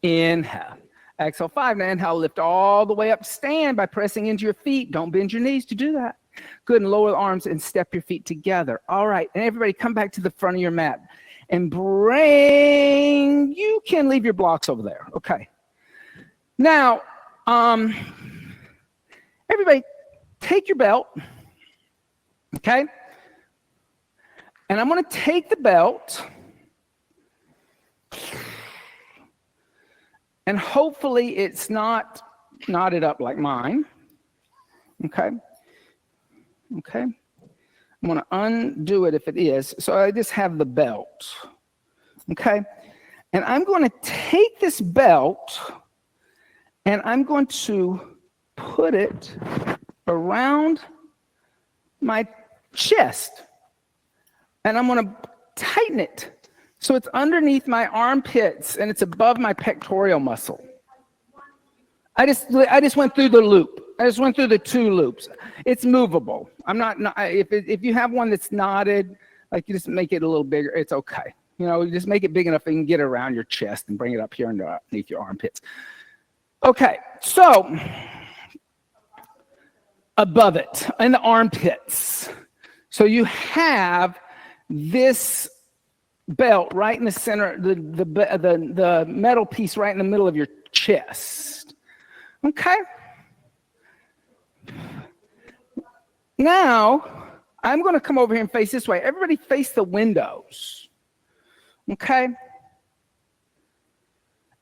Inhale. Exhale 5. Now inhale, lift all the way up. Stand by pressing into your feet. Don't bend your knees to do that. Good. And lower the arms and step your feet together. All right. And everybody come back to the front of your mat. And you can leave your blocks over there. Okay. Now, everybody take your belt. Okay. And I'm going to take the belt, and hopefully it's not knotted up like mine. Okay. Okay. I'm going to undo it if it is. So I just have the belt. Okay. And I'm going to take this belt and I'm going to put it around my chest. And I'm going to tighten it so it's underneath my armpits and it's above my pectoral muscle. I just went through the loop. I just went through the 2 loops. It's movable. I'm not if you have one that's knotted, like you just make it a little bigger, it's okay. You just make it big enough you can get it around your chest and bring it up here underneath your armpits. Okay, so above it in the armpits. So you have this belt right in the center, the metal piece right in the middle of your chest. Okay? Now, I'm going to come over here and face this way. Everybody face the windows. Okay?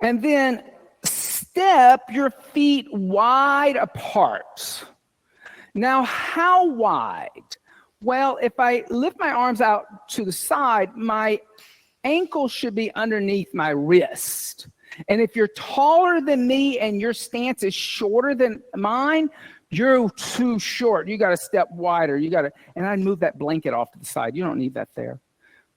And then step your feet wide apart. Now, how wide? Well, if I lift my arms out to the side, my ankle should be underneath my wrist. And if you're taller than me and your stance is shorter than mine, you're too short. You got to step wider. And I move that blanket off to the side. You don't need that there.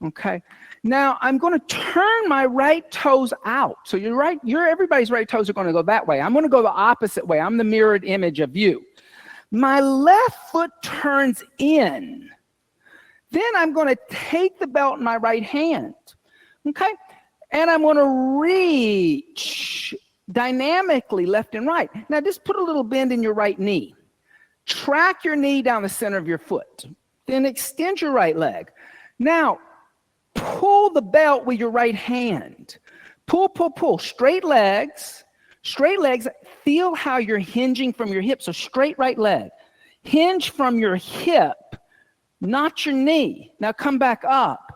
Okay. Now I'm going to turn my right toes out. So everybody's right toes are going to go that way. I'm going to go the opposite way. I'm the mirrored image of you. My left foot turns in. Then I'm going to take the belt in my right hand. Okay. And I'm going to reach dynamically left and right. Now just put a little bend in your right knee. Track your knee down the center of your foot. Then extend your right leg. Now, pull the belt with your right hand. Pull, pull, pull. Straight legs. Straight legs. Feel how you're hinging from your hip. So straight right leg. Hinge from your hip, not your knee. Now come back up.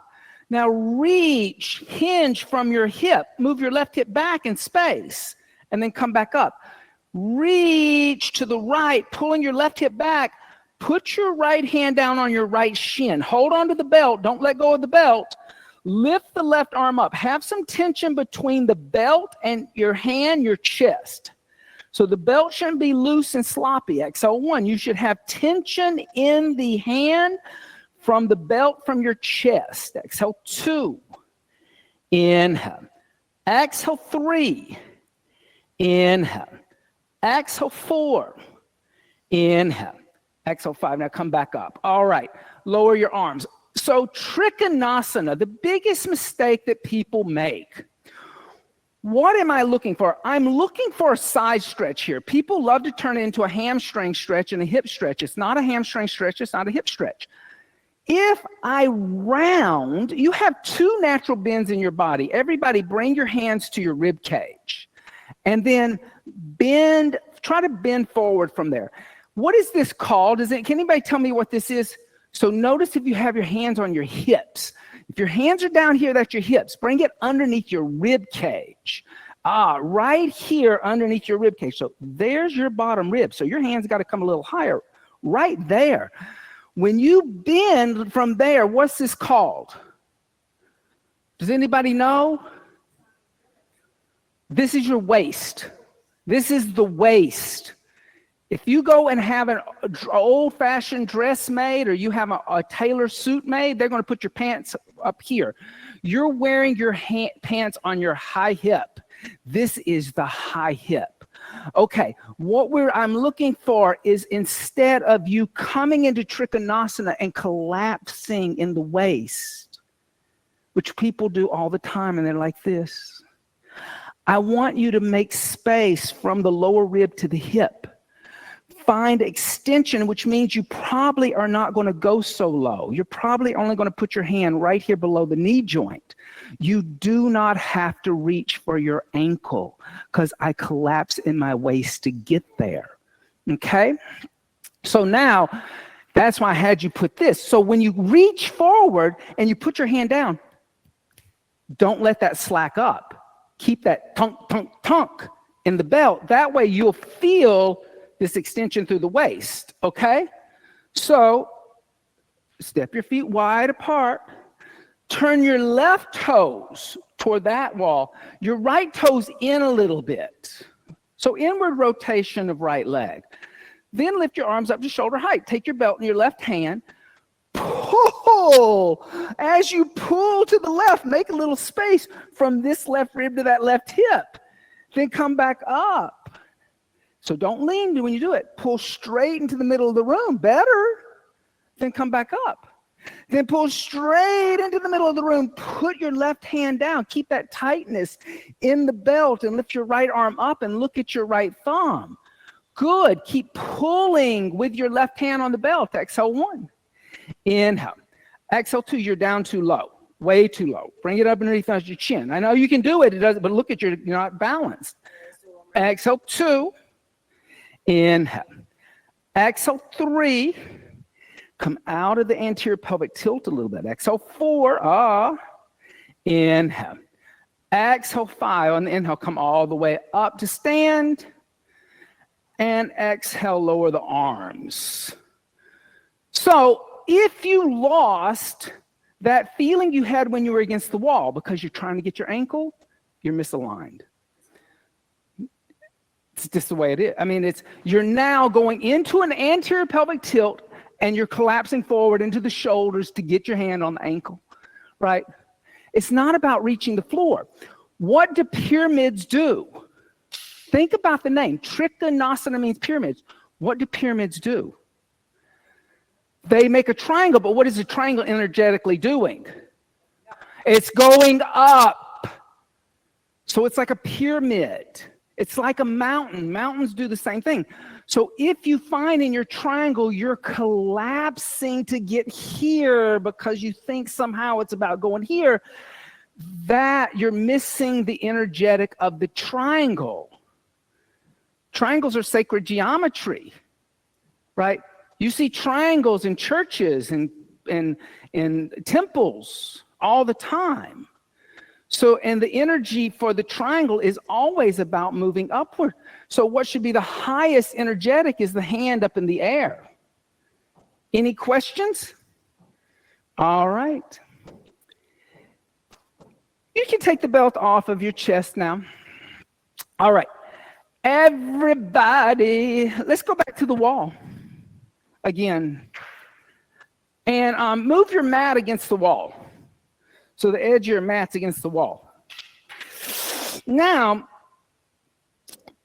Now reach, hinge from your hip. Move your left hip back in space. And then come back up. Reach to the right, pulling your left hip back. Put your right hand down on your right shin. Hold on to the belt. Don't let go of the belt. Lift the left arm up. Have some tension between the belt and your hand, your chest. So the belt shouldn't be loose and sloppy. Exhale 1, you should have tension in the hand from the belt from your chest. Exhale 2, inhale. Exhale 3, inhale. Exhale 4, inhale. Exhale 5, now come back up. All right, lower your arms. So Trikonasana, the biggest mistake that people make. What am I looking for? I'm looking for a side stretch here. People love to turn it into a hamstring stretch and a hip stretch. It's not a hamstring stretch, it's not a hip stretch. If I round, you have 2 natural bends in your body. Everybody bring your hands to your rib cage. And then bend, try to bend forward from there. What is this called? Can anybody tell me what this is? So notice if you have your hands on your hips. If your hands are down here, that's your hips. Bring it underneath your rib cage. Right here underneath your rib cage. So there's your bottom rib. So your hands got to come a little higher. Right there. When you bend from there, what's this called? Does anybody know? This is your waist. This is the waist. If you go and have an old-fashioned dress made or you have a tailor suit made, they're going to put your pants up here. You're wearing your pants on your high hip. This is the high hip. Okay, what I'm looking for is instead of you coming into Trikonasana and collapsing in the waist, which people do all the time and they're like this, I want you to make space from the lower rib to the hip. Find extension, which means you probably are not going to go so low. You're probably only going to put your hand right here below the knee joint. You do not have to reach for your ankle because I collapse in my waist to get there. Okay? So now, that's why I had you put this. So when you reach forward and you put your hand down, don't let that slack up. Keep that tunk, tunk, tunk in the belt. That way you'll feel this extension through the waist, okay? So step your feet wide apart. Turn your left toes toward that wall. Your right toes in a little bit. So inward rotation of right leg. Then lift your arms up to shoulder height. Take your belt in your left hand. Pull. As you pull to the left, make a little space from this left rib to that left hip. Then come back up. So don't lean when you do it. Pull straight into the middle of the room. Better. Then come back up. Then pull straight into the middle of the room. Put your left hand down. Keep that tightness in the belt and lift your right arm up and look at your right thumb. Good. Keep pulling with your left hand on the belt. Exhale 1. Inhale. Exhale 2, you're down too low, way too low. Bring it up underneath your chin. I know you can do it, but look at you're not balanced. Exhale 2, inhale. Exhale 3, come out of the anterior pelvic tilt a little bit. Exhale 4, inhale. Exhale 5, on the inhale, come all the way up to stand. And exhale, lower the arms. So if you lost that feeling you had when you were against the wall because you're trying to get your ankle, you're misaligned. It's just the way it is. I mean, you're now going into an anterior pelvic tilt and you're collapsing forward into the shoulders to get your hand on the ankle, right? It's not about reaching the floor. What do pyramids do? Think about the name. Trikonasana means pyramids. What do pyramids do? They make a triangle, but what is the triangle energetically doing? It's going up. So it's like a pyramid. It's like a mountain. Mountains do the same thing. So if you find in your triangle you're collapsing to get here because you think somehow it's about going here, that you're missing the energetic of the triangle. Triangles are sacred geometry, right? You see triangles in churches and in temples all the time. So, and the energy for the triangle is always about moving upward. So what should be the highest energetic is the hand up in the air. Any questions? All right. You can take the belt off of your chest now. All right. Everybody, let's go back to the wall again. And move your mat against the wall. So the edge of your mat's against the wall. Now,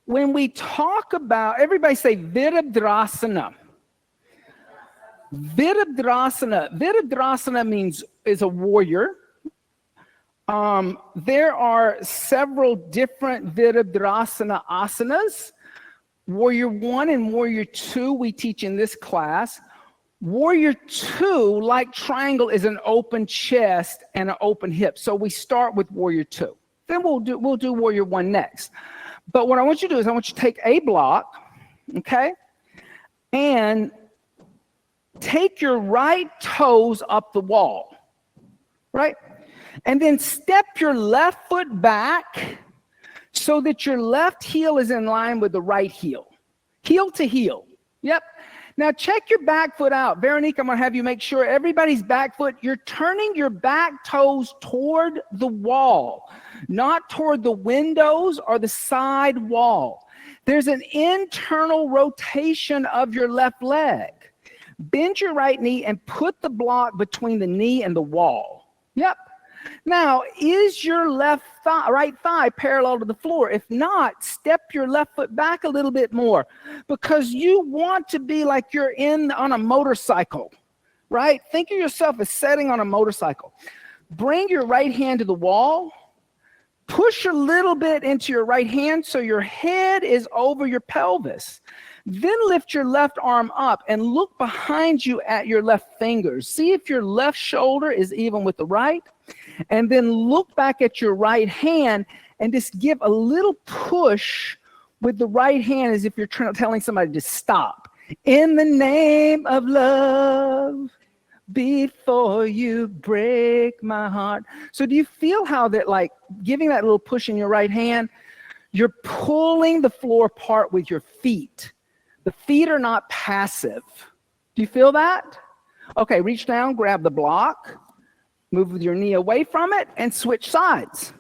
when we talk about, everybody say Virabhadrasana. Virabhadrasana. Virabhadrasana means is a warrior. There are several different Virabhadrasana asanas. Warrior 1 and Warrior 2 we teach in this class. Warrior 2, like triangle, is an open chest and an open hip. So we start with Warrior 2. Then we'll do Warrior 1 next. But what I want you to do is I want you to take a block, okay, and take your right toes up the wall, right? And then step your left foot back so that your left heel is in line with the right heel. Heel to heel. Yep. Now check your back foot out. Veronique, I'm going to have you make sure everybody's back foot, you're turning your back toes toward the wall, not toward the windows or the side wall. There's an internal rotation of your left leg. Bend your right knee and put the block between the knee and the wall. Yep. Now, is your right thigh parallel to the floor? If not, step your left foot back a little bit more because you want to be like you're on a motorcycle, right? Think of yourself as sitting on a motorcycle. Bring your right hand to the wall. Push a little bit into your right hand so your head is over your pelvis. Then lift your left arm up and look behind you at your left fingers. See if your left shoulder is even with the right. And then look back at your right hand and just give a little push with the right hand as if you're telling somebody to stop. In the name of love, before you break my heart. So do you feel how that, like giving that little push in your right hand, you're pulling the floor apart with your feet. The feet are not passive. Do you feel that? Okay, reach down, grab the block. Move with your knee away from it and switch sides.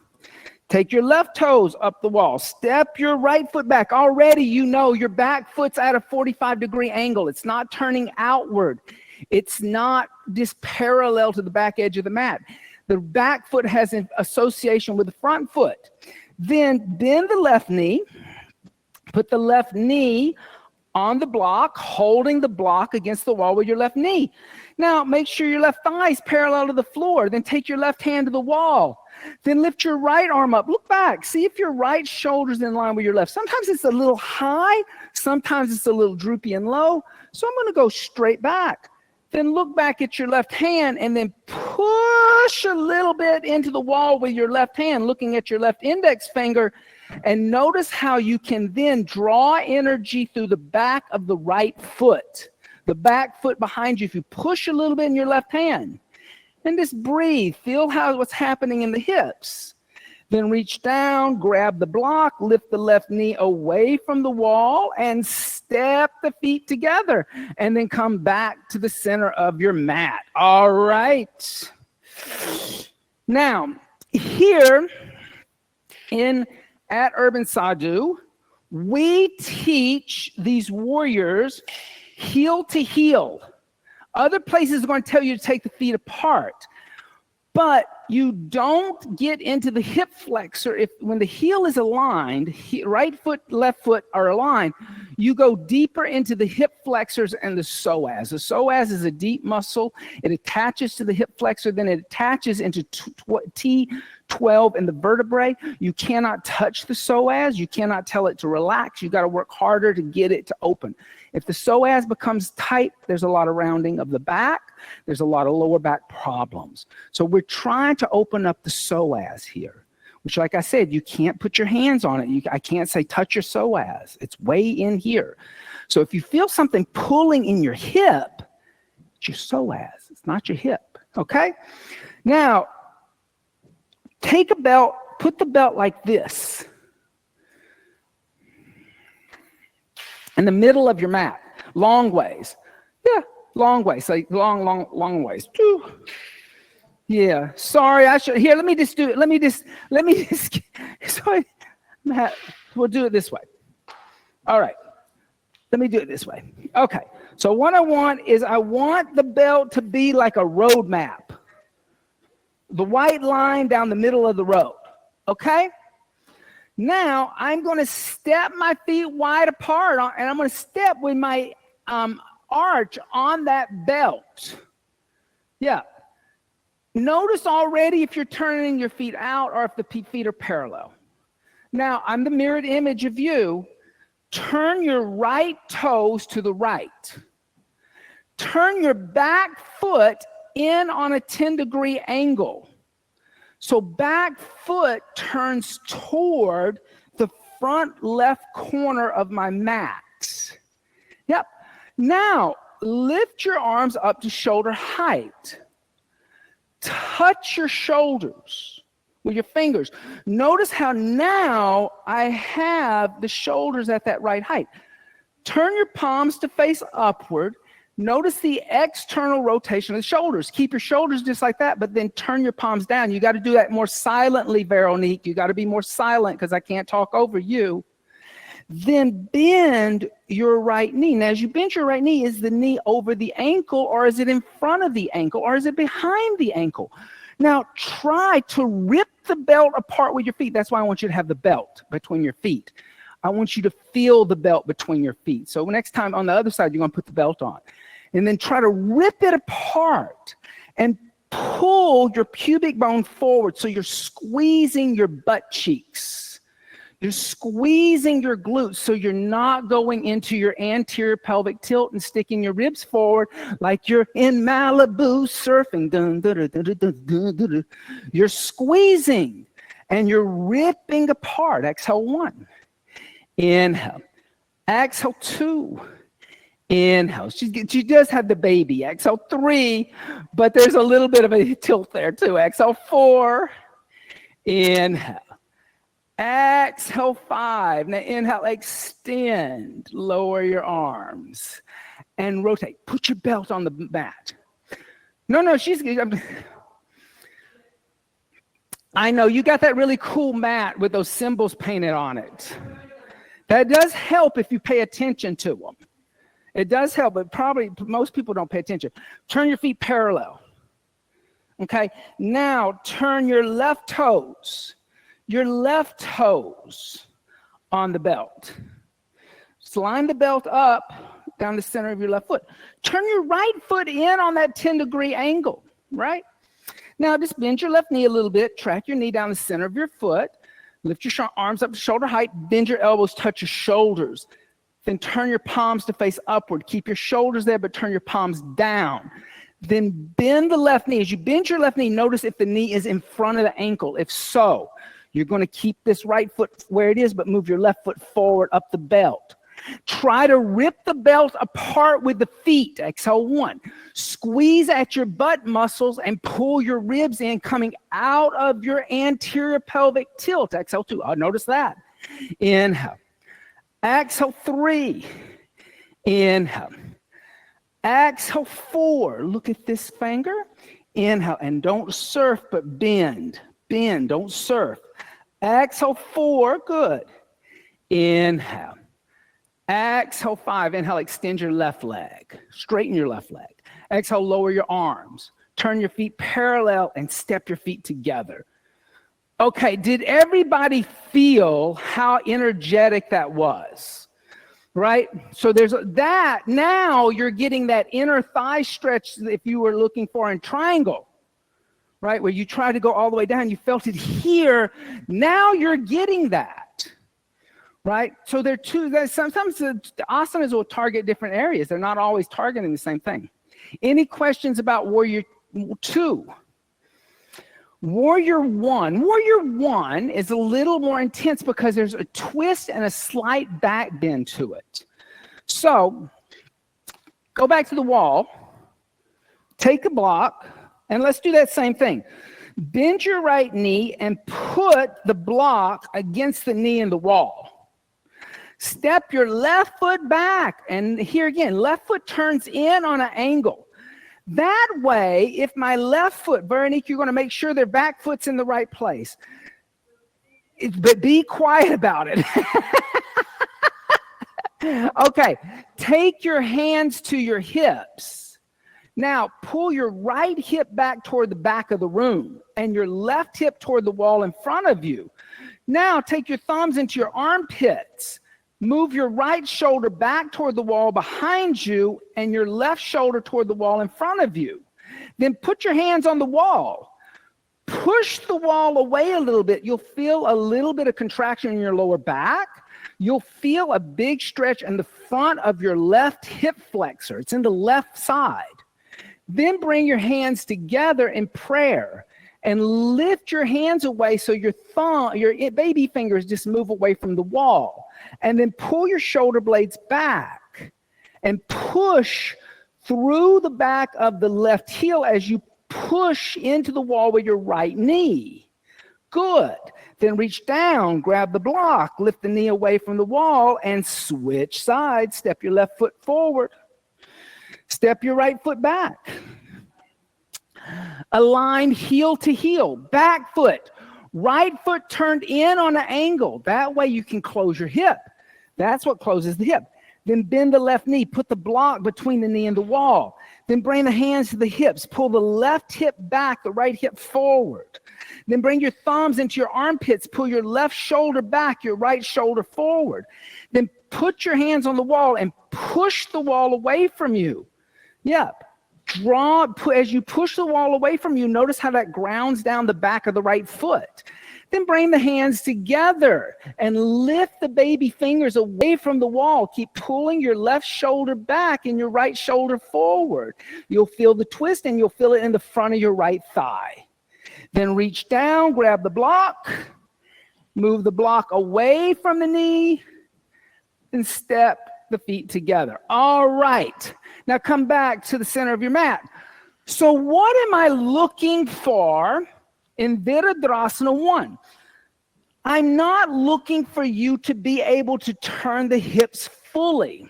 Take your left toes up the wall. Step your right foot back. Already you know your back foot's at a 45-degree angle. It's not turning outward. It's not just parallel to the back edge of the mat. The back foot has an association with the front foot. Then bend the left knee. Put the left knee on the block, holding the block against the wall with your left knee. Now, make sure your left thigh is parallel to the floor. Then take your left hand to the wall. Then lift your right arm up. Look back. See if your right shoulder's in line with your left. Sometimes it's a little high. Sometimes it's a little droopy and low. So I'm going to go straight back. Then look back at your left hand and then push a little bit into the wall with your left hand, looking at your left index finger, and notice how you can then draw energy through the back of the right foot, the back foot behind you. If you push a little bit in your left hand, and just breathe, feel what's happening in the hips. Then reach down, grab the block, lift the left knee away from the wall, and step the feet together. And then come back to the center of your mat. All right. Now, here at Urban Sadhu, we teach these warriors heel to heel. Other places are going to tell you to take the feet apart. But you don't get into the hip flexor when the heel is aligned, right foot, left foot are aligned, you go deeper into the hip flexors and the psoas. The psoas is a deep muscle. It attaches to the hip flexor, then it attaches into T12 in the vertebrae. You cannot touch the psoas. You cannot tell it to relax. You got to work harder to get it to open. If the psoas becomes tight, there's a lot of rounding of the back. There's a lot of lower back problems. So we're trying to open up the psoas here, which, like I said, you can't put your hands on it. I can't say touch your psoas. It's way in here. So if you feel something pulling in your hip, it's your psoas. It's not your hip, okay? Now, take a belt, put the belt like this in the middle of your mat, long ways. Yeah, long ways, like long ways. Yeah, sorry, here, let me just do it. Sorry, Matt, we'll do it this way. All right, let me do it this way. Okay, so what I want the belt to be like a road map. The white line down the middle of the road, okay? Now, I'm going to step my feet wide apart, and I'm going to step with my arch on that belt. Yeah. Notice already if you're turning your feet out or if the feet are parallel. Now, I'm the mirrored image of you. Turn your right toes to the right. Turn your back foot in on a 10-degree angle. So back foot turns toward the front left corner of my mat. Yep. Now, lift your arms up to shoulder height. Touch your shoulders with your fingers. Notice how now I have the shoulders at that right height. Turn your palms to face upward. Notice the external rotation of the shoulders. Keep your shoulders just like that, but then turn your palms down. You got to do that more silently, Veronique. You got to be more silent because I can't talk over you. Then bend your right knee. Now, as you bend your right knee, is the knee over the ankle, or is it in front of the ankle, or is it behind the ankle? Now, try to rip the belt apart with your feet. That's why I want you to have the belt between your feet. I want you to feel the belt between your feet. So next time on the other side, you're going to put the belt on. And then try to rip it apart and pull your pubic bone forward so you're squeezing your butt cheeks. You're squeezing your glutes so you're not going into your anterior pelvic tilt and sticking your ribs forward like you're in Malibu surfing. Dun, dun, dun, dun, dun, dun, dun, dun. You're squeezing and you're ripping apart. Exhale 1. Inhale. Exhale 2. Inhale. She does have the baby. Exhale 3, but there's a little bit of a tilt there too. Exhale 4. Inhale. Exhale 5. Now inhale, extend. Lower your arms and rotate. Put your belt on the mat. No, I know you got that really cool mat with those symbols painted on it. That does help if you pay attention to them. It does help, but probably most people don't pay attention. Turn your feet parallel. Okay, now turn your left toes on the belt. Just line the belt up down the center of your left foot. Turn your right foot in on that 10-degree angle, right? Now just bend your left knee a little bit, track your knee down the center of your foot, lift your arms up to shoulder height, bend your elbows, touch your shoulders. Then turn your palms to face upward. Keep your shoulders there, but turn your palms down. Then bend the left knee. As you bend your left knee, notice if the knee is in front of the ankle. If so, you're going to keep this right foot where it is, but move your left foot forward up the belt. Try to rip the belt apart with the feet. Exhale, 1. Squeeze at your butt muscles and pull your ribs in, coming out of your anterior pelvic tilt. Exhale, 2. Oh, notice that. Inhale. Exhale, 3. Inhale. Exhale, 4. Look at this finger. Inhale, and don't surf, but bend. Bend, don't surf. Exhale, 4. Good. Inhale. Exhale, 5. Inhale, extend your left leg. Straighten your left leg. Exhale, lower your arms. Turn your feet parallel and step your feet together. Okay, did everybody feel how energetic that was? Right? So there's that. Now you're getting that inner thigh stretch if you were looking for in triangle. Right? Where you try to go all the way down. You felt it here. Now you're getting that. Right? So there are two. Sometimes the asanas will target different areas. They're not always targeting the same thing. Any questions about Warrior 2? Warrior 1. Warrior 1 is a little more intense because there's a twist and a slight back bend to it. So go back to the wall, take a block, and let's do that same thing. Bend your right knee and put the block against the knee in the wall. Step your left foot back. And here again, left foot turns in on an angle. That way, if my left foot, Veronique, you're going to make sure their back foot's in the right place. But be quiet about it. Okay, take your hands to your hips. Now, pull your right hip back toward the back of the room and your left hip toward the wall in front of you. Now, take your thumbs into your armpits. Move your right shoulder back toward the wall behind you and your left shoulder toward the wall in front of you. Then put your hands on the wall. Push the wall away a little bit. You'll feel a little bit of contraction in your lower back. You'll feel a big stretch in the front of your left hip flexor. It's in the left side. Then bring your hands together in prayer and lift your hands away so your baby fingers just move away from the wall. And then pull your shoulder blades back and push through the back of the left heel as you push into the wall with your right knee. Good. Then reach down, grab the block, lift the knee away from the wall, and switch sides. Step your left foot forward. Step your right foot back. Align heel to heel, back foot. Right foot turned in on an angle. That way you can close your hip. That's what closes the hip. Then bend the left knee. Put the block between the knee and the wall. Then bring the hands to the hips. Pull the left hip back, the right hip forward. Then bring your thumbs into your armpits. Pull your left shoulder back, your right shoulder forward. Then put your hands on the wall and push the wall away from you. Yep. As you push the wall away from you, notice how that grounds down the back of the right foot. Then bring the hands together and lift the baby fingers away from the wall. Keep pulling your left shoulder back and your right shoulder forward. You'll feel the twist and you'll feel it in the front of your right thigh. Then reach down, grab the block, move the block away from the knee, and step the feet together. All right. Now come back to the center of your mat. So what am I looking for in Virabhadrasana 1? I'm not looking for you to be able to turn the hips fully.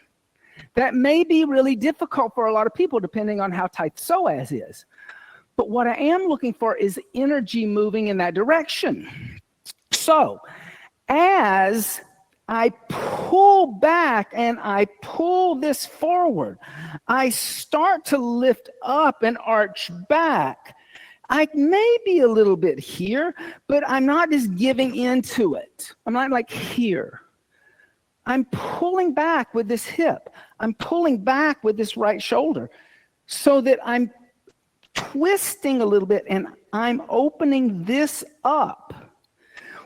That may be really difficult for a lot of people depending on how tight the psoas is. But what I am looking for is energy moving in that direction. So as I pull back and I pull this forward, I start to lift up and arch back. I may be a little bit here, but I'm not just giving into it. I'm not like here. I'm pulling back with this hip. I'm pulling back with this right shoulder so that I'm twisting a little bit and I'm opening this up.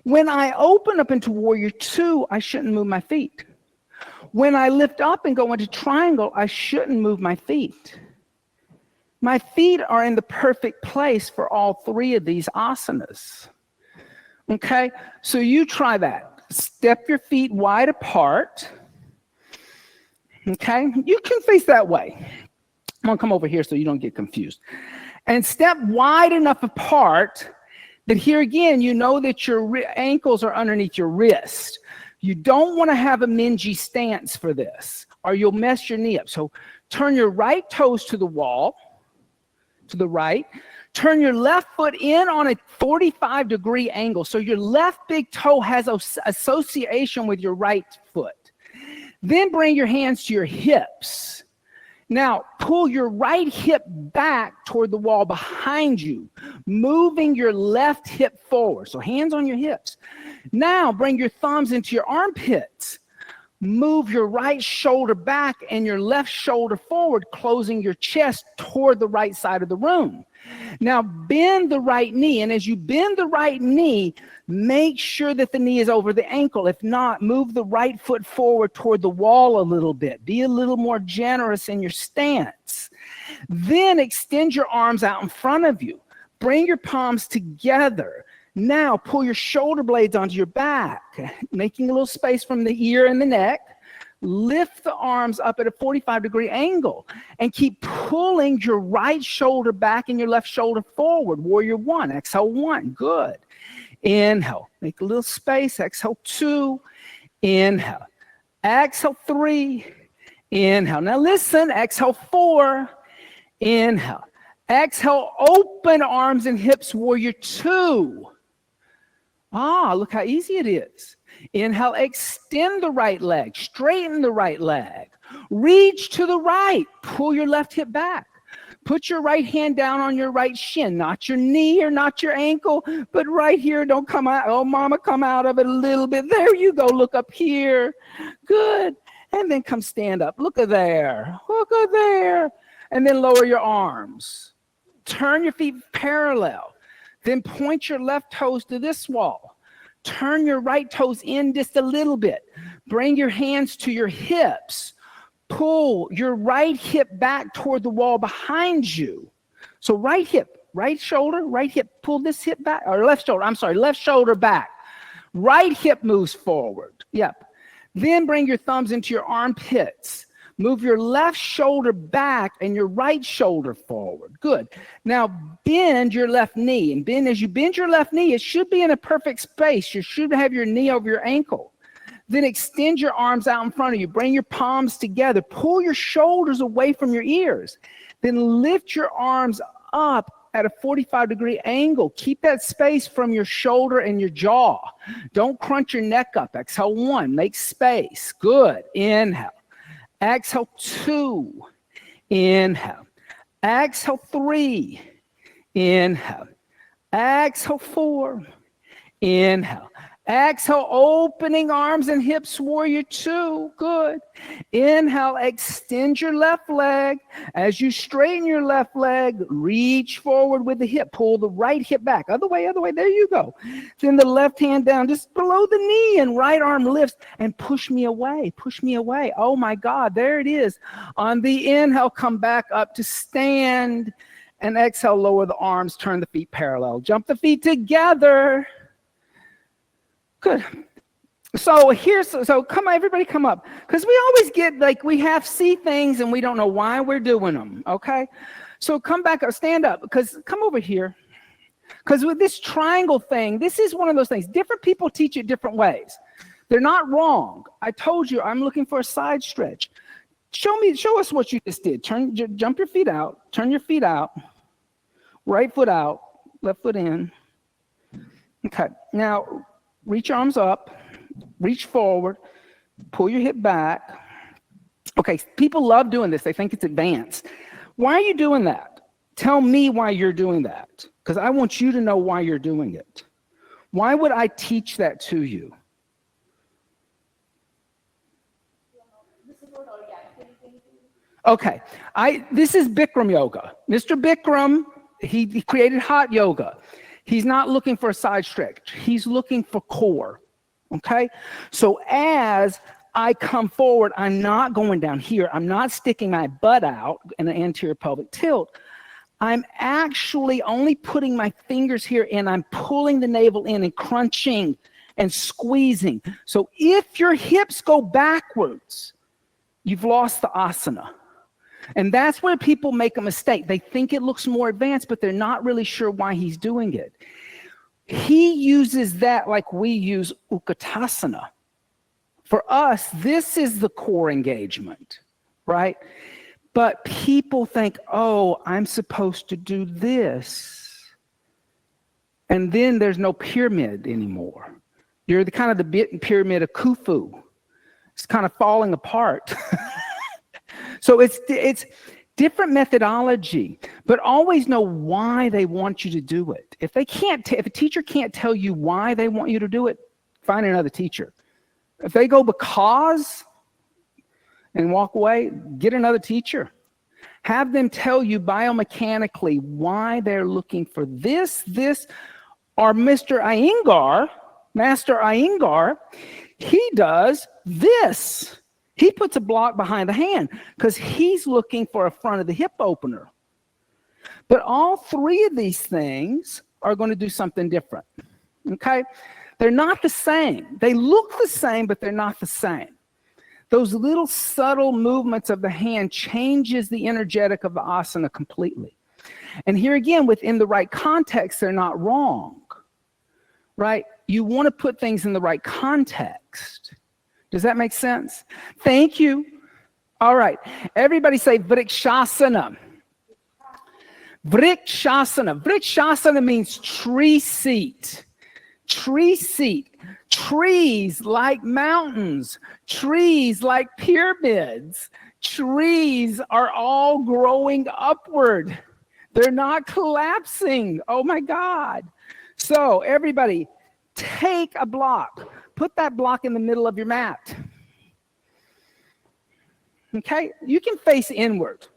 When I open up into Warrior 2, I shouldn't move my feet. when I lift up and go into triangle, I shouldn't move my feet. My feet are in the perfect place for all three of these asanas. Okay, so you try that. Step your feet wide apart. Okay, you can face that way. I'm gonna come over here so you don't get confused. And step wide enough apart that here again, you know that your ankles are underneath your wrist. You don't want to have a mingy stance for this, or you'll mess your knee up. So turn your right toes to the wall, to the right. Turn your left foot in on a 45-degree angle. So your left big toe has association with your right foot. Then bring your hands to your hips. Now, pull your right hip back toward the wall behind you, moving your left hip forward. So hands on your hips. Now, bring your thumbs into your armpits. Move your right shoulder back and your left shoulder forward, closing your chest toward the right side of the room. Now, bend the right knee. And as you bend the right knee, make sure that the knee is over the ankle. If not, move the right foot forward toward the wall a little bit. Be a little more generous in your stance. Then extend your arms out in front of you. Bring your palms together. Now, pull your shoulder blades onto your back, making a little space from the ear and the neck. Lift the arms up at a 45-degree angle and keep pulling your right shoulder back and your left shoulder forward. Warrior one, exhale one, good. Inhale, make a little space, exhale two, inhale. Exhale three, inhale. Now listen, exhale four, inhale. Exhale, open arms and hips, warrior two. Look how easy it is. Inhale, extend the right leg, straighten the right leg. Reach to the right, pull your left hip back. Put your right hand down on your right shin, not your knee or not your ankle, but right here. Don't come out. Oh, mama, come out of it a little bit. There you go. Look up here. Good. And then come stand up. Look at there. Look at there. And then lower your arms. Turn your feet parallel. Then point your left toes to this wall. Turn your right toes in just a little bit. Bring your hands to your hips. Pull your right hip back toward the wall behind you. So right hip, right shoulder, right hip, pull this hip back, or left shoulder, I'm sorry, left shoulder back. Right hip moves forward. Yep. Then bring your thumbs into your armpits. Move your left shoulder back and your right shoulder forward. Good. Now bend your left knee. And as you bend your left knee, it should be in a perfect space. You should have your knee over your ankle. Then extend your arms out in front of you. Bring your palms together. Pull your shoulders away from your ears. Then lift your arms up at a 45-degree angle. Keep that space from your shoulder and your jaw. Don't crunch your neck up. Exhale one. Make space. Good. Inhale. Exhale two. Inhale. Exhale three. Inhale. Exhale four. Inhale. Exhale, opening arms and hips, warrior two. Good. Inhale, extend your left leg. As you straighten your left leg, reach forward with the hip. Pull the right hip back. Other way, other way. There you go. Then the left hand down just below the knee and right arm lifts and push me away. Push me away. Oh my God, there it is. On the inhale, come back up to stand. And exhale, lower the arms, turn the feet parallel. Jump the feet together. Good. So come on, everybody come up. Because we always get see things and we don't know why we're doing them, okay? So come back up, stand up, because come over here. Because with this triangle thing, this is one of those things. Different people teach it different ways. They're not wrong. I told you I'm looking for a side stretch. Show us what you just did. Jump your feet out, turn your feet out, right foot out, left foot in. Okay, now, reach your arms up, reach forward, pull your hip back. Okay, people love doing this. They think it's advanced. Why are you doing that? Tell me why you're doing that, because I want you to know why you're doing it. Why would I teach that to you? Okay, this is Bikram yoga. Mr. Bikram, he created hot yoga. He's not looking for a side stretch. He's looking for core, okay? So as I come forward. I'm not going down here. I'm not sticking my butt out in an anterior pelvic tilt. I'm actually only putting my fingers here and I'm pulling the navel in and crunching and squeezing. So if your hips go backwards, you've lost the asana. And that's where people make a mistake. They think it looks more advanced, but they're not really sure why he's doing it. He uses that like we use Utkatasana. For us, this is the core engagement, right? But people think, oh, I'm supposed to do this. And then there's no pyramid anymore. You're the kind of the pyramid of Khufu. It's kind of falling apart. So it's different methodology, but always know why they want you to do it. If they can't, if a teacher can't tell you why they want you to do it, find another teacher. If they go because and walk away, get another teacher. Have them tell you biomechanically why they're looking for this, or Mr. Iyengar, Master Iyengar, he does this. He puts a block behind the hand because he's looking for a front of the hip opener. But all three of these things are going to do something different, okay? They're not the same. They look the same, but they're not the same. Those little subtle movements of the hand changes the energetic of the asana completely. And here again, within the right context, they're not wrong, right? You want to put things in the right context. Does that make sense? Thank you. All right. Everybody say Vrikshasana. Vrikshasana. Vrikshasana means tree seat. Tree seat. Trees like mountains. Trees like pyramids. Trees are all growing upward. They're not collapsing. Oh my God. So everybody, take a block. Put that block in the middle of your mat. Okay? You can face inward.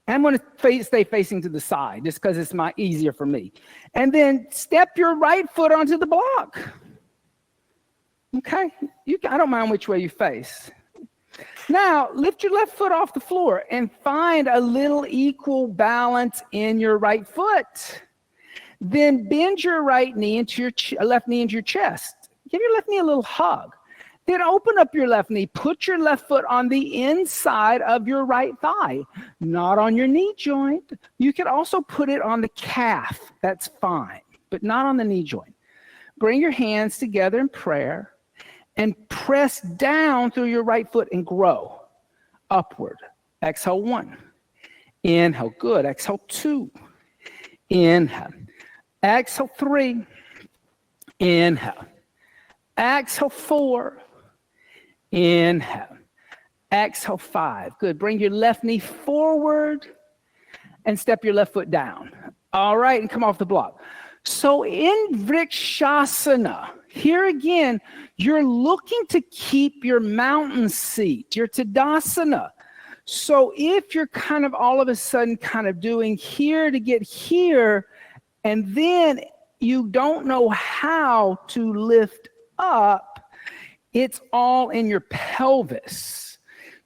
I'm going to stay facing to the side just because it's easier for me. And then step your right foot onto the block. Okay? I don't mind which way you face. Now, lift your left foot off the floor and find a little equal balance in your right foot. Then bend your right knee into your left knee into your chest. Give your left knee a little hug. Then open up your left knee. Put your left foot on the inside of your right thigh, not on your knee joint. You can also put it on the calf. That's fine, but not on the knee joint. Bring your hands together in prayer and press down through your right foot and grow upward. Exhale 1. Inhale. Good. Exhale 2. Inhale. Exhale 3. Inhale. Exhale 4. Inhale. Exhale 5. Good. Bring your left knee forward and step your left foot down. All right, and come off the block. So in Vrikshasana, here again, you're looking to keep your mountain seat, your Tadasana. So if you're kind of all of a sudden kind of doing here to get here, and then you don't know how to lift up, it's all in your pelvis.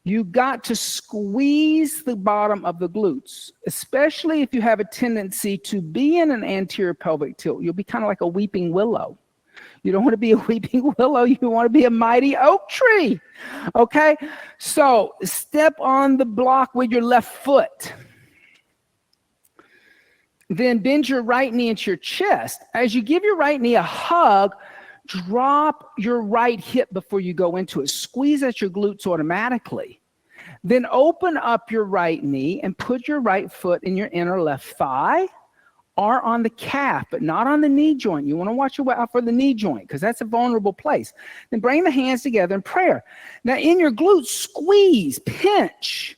You got to squeeze the bottom of the glutes, especially if you have a tendency to be in an anterior pelvic tilt. You'll be kind of like a weeping willow. You don't want to be a weeping willow. You want to be a mighty oak tree. Okay? So step on the block with your left foot. Then bend your right knee into your chest. As you give your right knee a hug, drop your right hip before you go into it. Squeeze at your glutes automatically. Then open up your right knee and put your right foot in your inner left thigh or on the calf, but not on the knee joint. You want to watch out for the knee joint because that's a vulnerable place. Then bring the hands together in prayer. Now in your glutes, squeeze, pinch,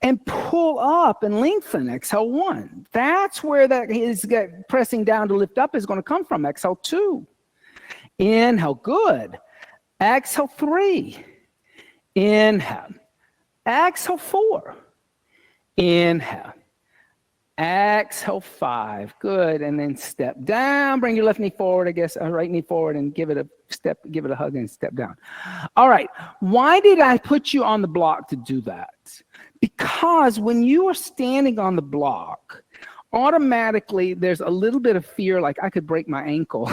and pull up and lengthen. Exhale 1. That's where that is pressing down to lift up is going to come from. Exhale 2. Inhale. Good. Exhale 3. Inhale. Exhale 4. Inhale. Exhale, 5. Good. And then step down. Bring your left knee forward, I guess, right knee forward, and give it a hug and step down. All right. Why did I put you on the block to do that? Because when you are standing on the block, automatically there's a little bit of fear, like I could break my ankle.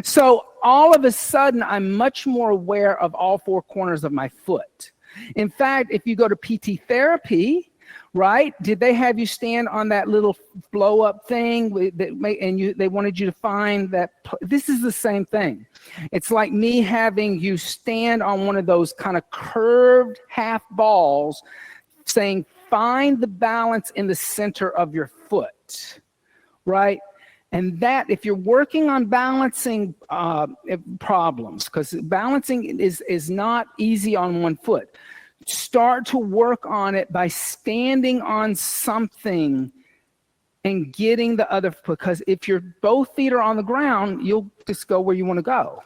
So all of a sudden, I'm much more aware of all 4 corners of my foot. In fact, if you go to PT therapy, right? Did they have you stand on that little blow up thing and they wanted you to find that? This is the same thing. It's like me having you stand on one of those kind of curved half balls, saying, find the balance in the center of your foot, right? And that, if you're working on balancing problems, because balancing is not easy on one foot, start to work on it by standing on something and getting the other foot. Because if your both feet are on the ground, you'll just go where you want to go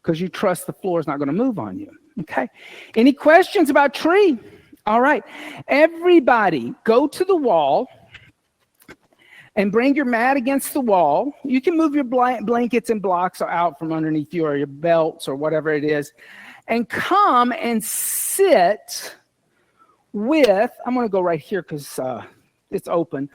because you trust the floor is not going to move on you. Okay. Any questions about tree? All right. Everybody, go to the wall and bring your mat against the wall. You can move your blankets and blocks out from underneath you or your belts or whatever it is. And come and sit with, I'm going to go right here because it's open.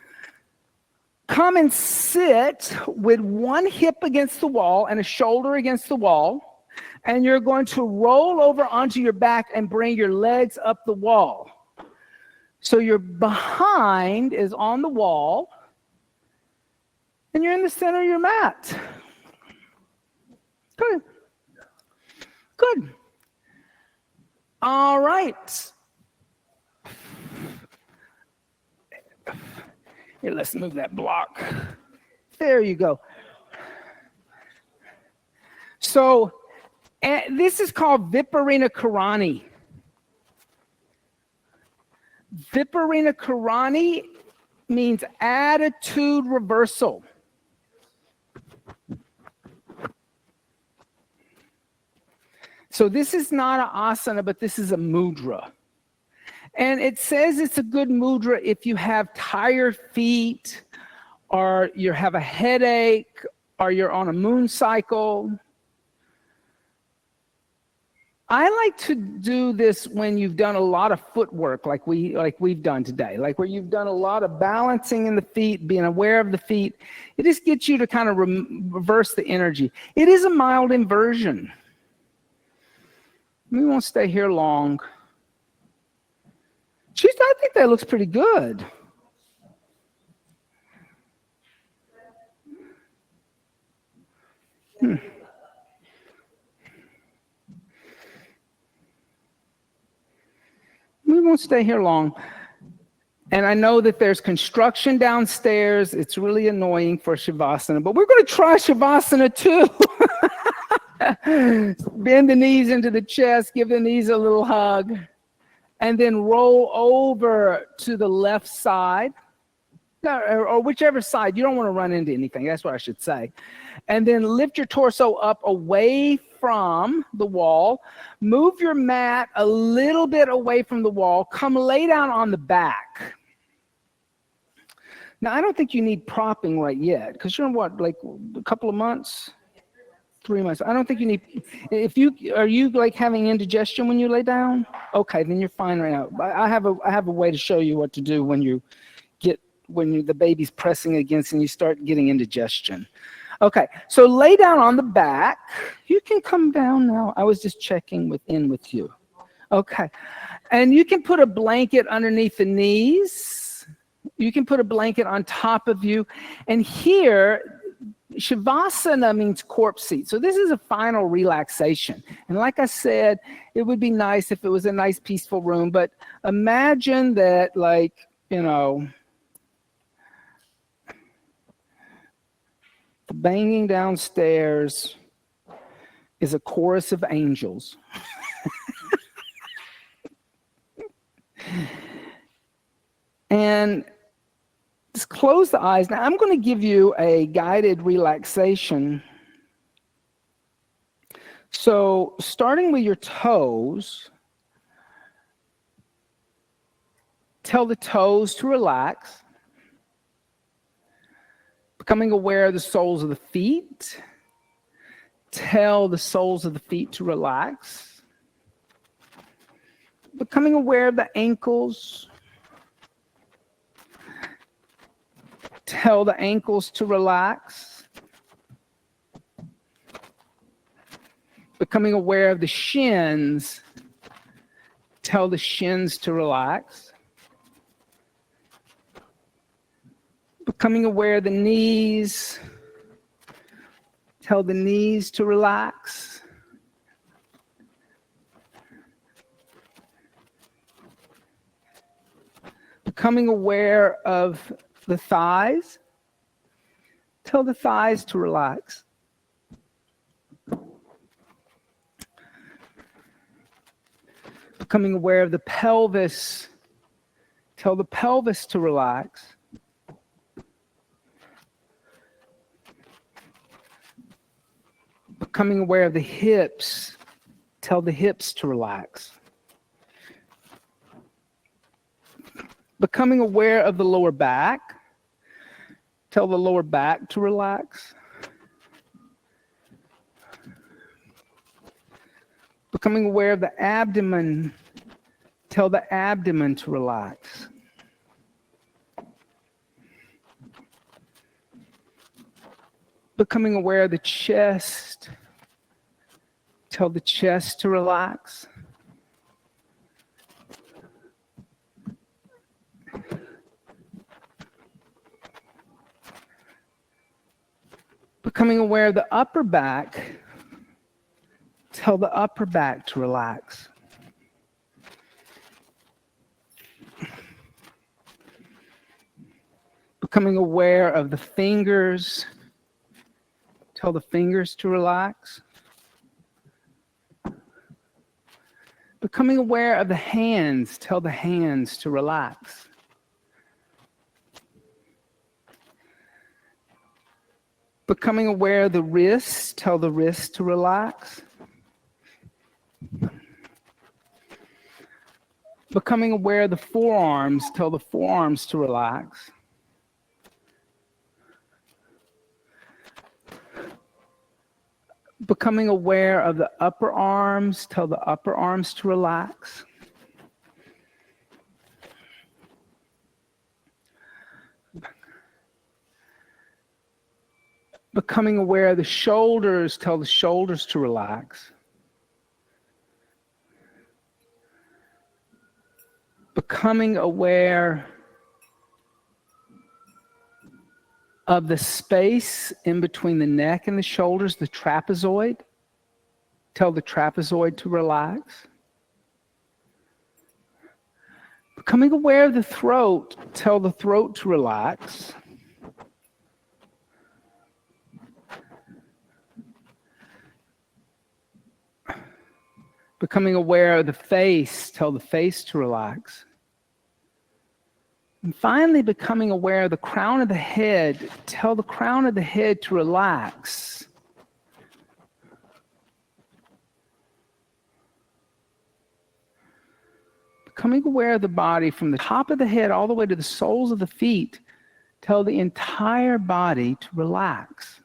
Come and sit with one hip against the wall and a shoulder against the wall. And you're going to roll over onto your back and bring your legs up the wall. So your behind is on the wall. And you're in the center of your mat. Good. Good. All right. Here, let's move that block. There you go. So this is called Viparina Karani. Viparina Karani means attitude reversal. So this is not an asana, but this is a mudra. And it says it's a good mudra if you have tired feet, or you have a headache, or you're on a moon cycle. I like to do this when you've done a lot of footwork like we've done today, like where you've done a lot of balancing in the feet, being aware of the feet. It just gets you to kind of reverse the energy. It is a mild inversion. We won't stay here long. Jeez, I think that looks pretty good. We won't stay here long. And I know that there's construction downstairs. It's really annoying for Shavasana, but we're going to try Shavasana too. Bend the knees into the chest, give the knees a little hug, and then roll over to the left side, or whichever side. You don't want to run into anything. That's what I should say. And then lift your torso up away from the wall. Move your mat a little bit away from the wall. Come lay down on the back. Now, I don't think you need propping right yet, because you're in what, like a couple of months? 3 months. I don't think you need, are you like having indigestion when you lay down? Okay, then you're fine right now. I have a way to show you what to do when the baby's pressing against and you start getting indigestion. Okay, so lay down on the back. You can come down now. I was just checking with you. Okay, and you can put a blanket underneath the knees. You can put a blanket on top of you. And here, Shavasana means corpse seat. So this is a final relaxation. And like I said, it would be nice if it was a nice peaceful room, but imagine that, like, the banging downstairs is a chorus of angels. And just close the eyes. Now, I'm going to give you a guided relaxation. So, starting with your toes, tell the toes to relax. Becoming aware of the soles of the feet. Tell the soles of the feet to relax. Becoming aware of the ankles. Tell the ankles to relax. Becoming aware of the shins. Tell the shins to relax. Becoming aware of the knees. Tell the knees to relax. Becoming aware of the thighs. Tell the thighs to relax. Becoming aware of the pelvis. Tell the pelvis to relax. Becoming aware of the hips. Tell the hips to relax. Becoming aware of the lower back. Tell the lower back to relax. Becoming aware of the abdomen. Tell the abdomen to relax. Becoming aware of the chest. Tell the chest to relax. Becoming aware of the upper back. Tell the upper back to relax. Becoming aware of the fingers. Tell the fingers to relax. Becoming aware of the hands. Tell the hands to relax. Becoming aware of the wrists. Tell the wrists to relax. Becoming aware of the forearms. Tell the forearms to relax. Becoming aware of the upper arms. Tell the upper arms to relax. Becoming aware of the shoulders. Tell the shoulders to relax. Becoming aware of the space in between the neck and the shoulders, the trapezoid. Tell the trapezoid to relax. Becoming aware of the throat. Tell the throat to relax. Becoming aware of the face. Tell the face to relax. And finally, becoming aware of the crown of the head. Tell the crown of the head to relax. Becoming aware of the body from the top of the head all the way to the soles of the feet. Tell the entire body to relax.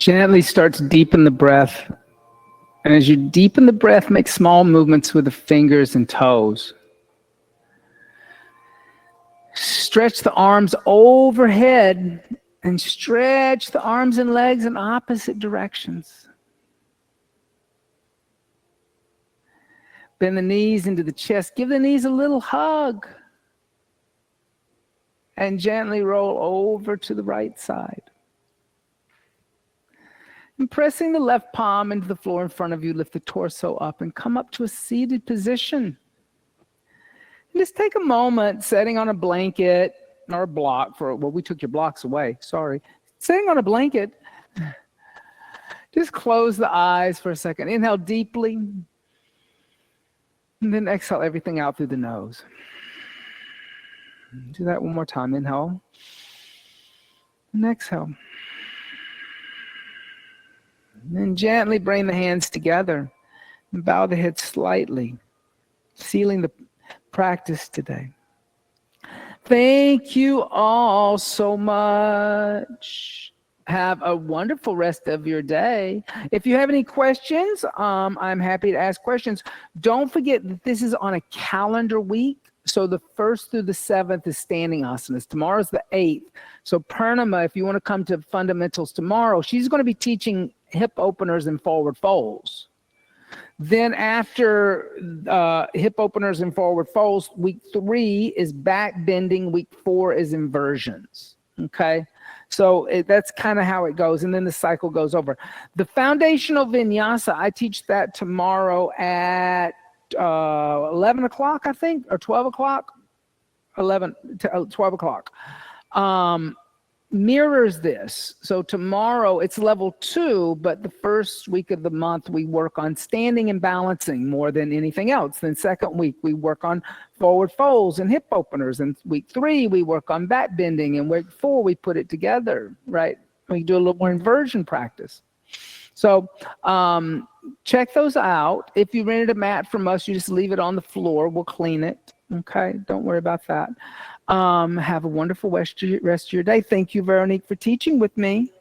Gently start to deepen the breath. And as you deepen the breath, make small movements with the fingers and toes. Stretch the arms overhead and stretch the arms and legs in opposite directions. Bend the knees into the chest. Give the knees a little hug. And gently roll over to the right side. And pressing the left palm into the floor in front of you, lift the torso up and come up to a seated position. And just take a moment sitting on a blanket or a block we took your blocks away, sorry. Sitting on a blanket, just close the eyes for a second. Inhale deeply, and then exhale everything out through the nose. Do that one more time. Inhale, and exhale. And then gently bring the hands together and bow the head slightly, sealing the practice today. Thank you all so much. Have a wonderful rest of your day. If you have any questions, I'm happy to ask questions. Don't forget that this is on a calendar week. So the 1st through the 7th is standing asanas. Tomorrow's the 8th. So Purnima, if you want to come to fundamentals tomorrow, she's going to be teaching hip openers and forward folds. Then after hip openers and forward folds, week 3 is back bending. Week 4 is inversions. Okay. So that's kind of how it goes. And then the cycle goes over. The foundational vinyasa, I teach that tomorrow at 11 o'clock, I think, or 12 o'clock, 12 o'clock. Mirrors this. So tomorrow it's level 2, but the first week of the month we work on standing and balancing more than anything else. Then second week we work on forward folds and hip openers. And week 3 we work on back bending. And week 4 we put it together, right? We do a little more inversion practice. So check those out. If you rented a mat from us, you just leave it on the floor. We'll clean it. Okay, don't worry about that. Have a wonderful rest of your day. Thank you, Veronique, for teaching with me.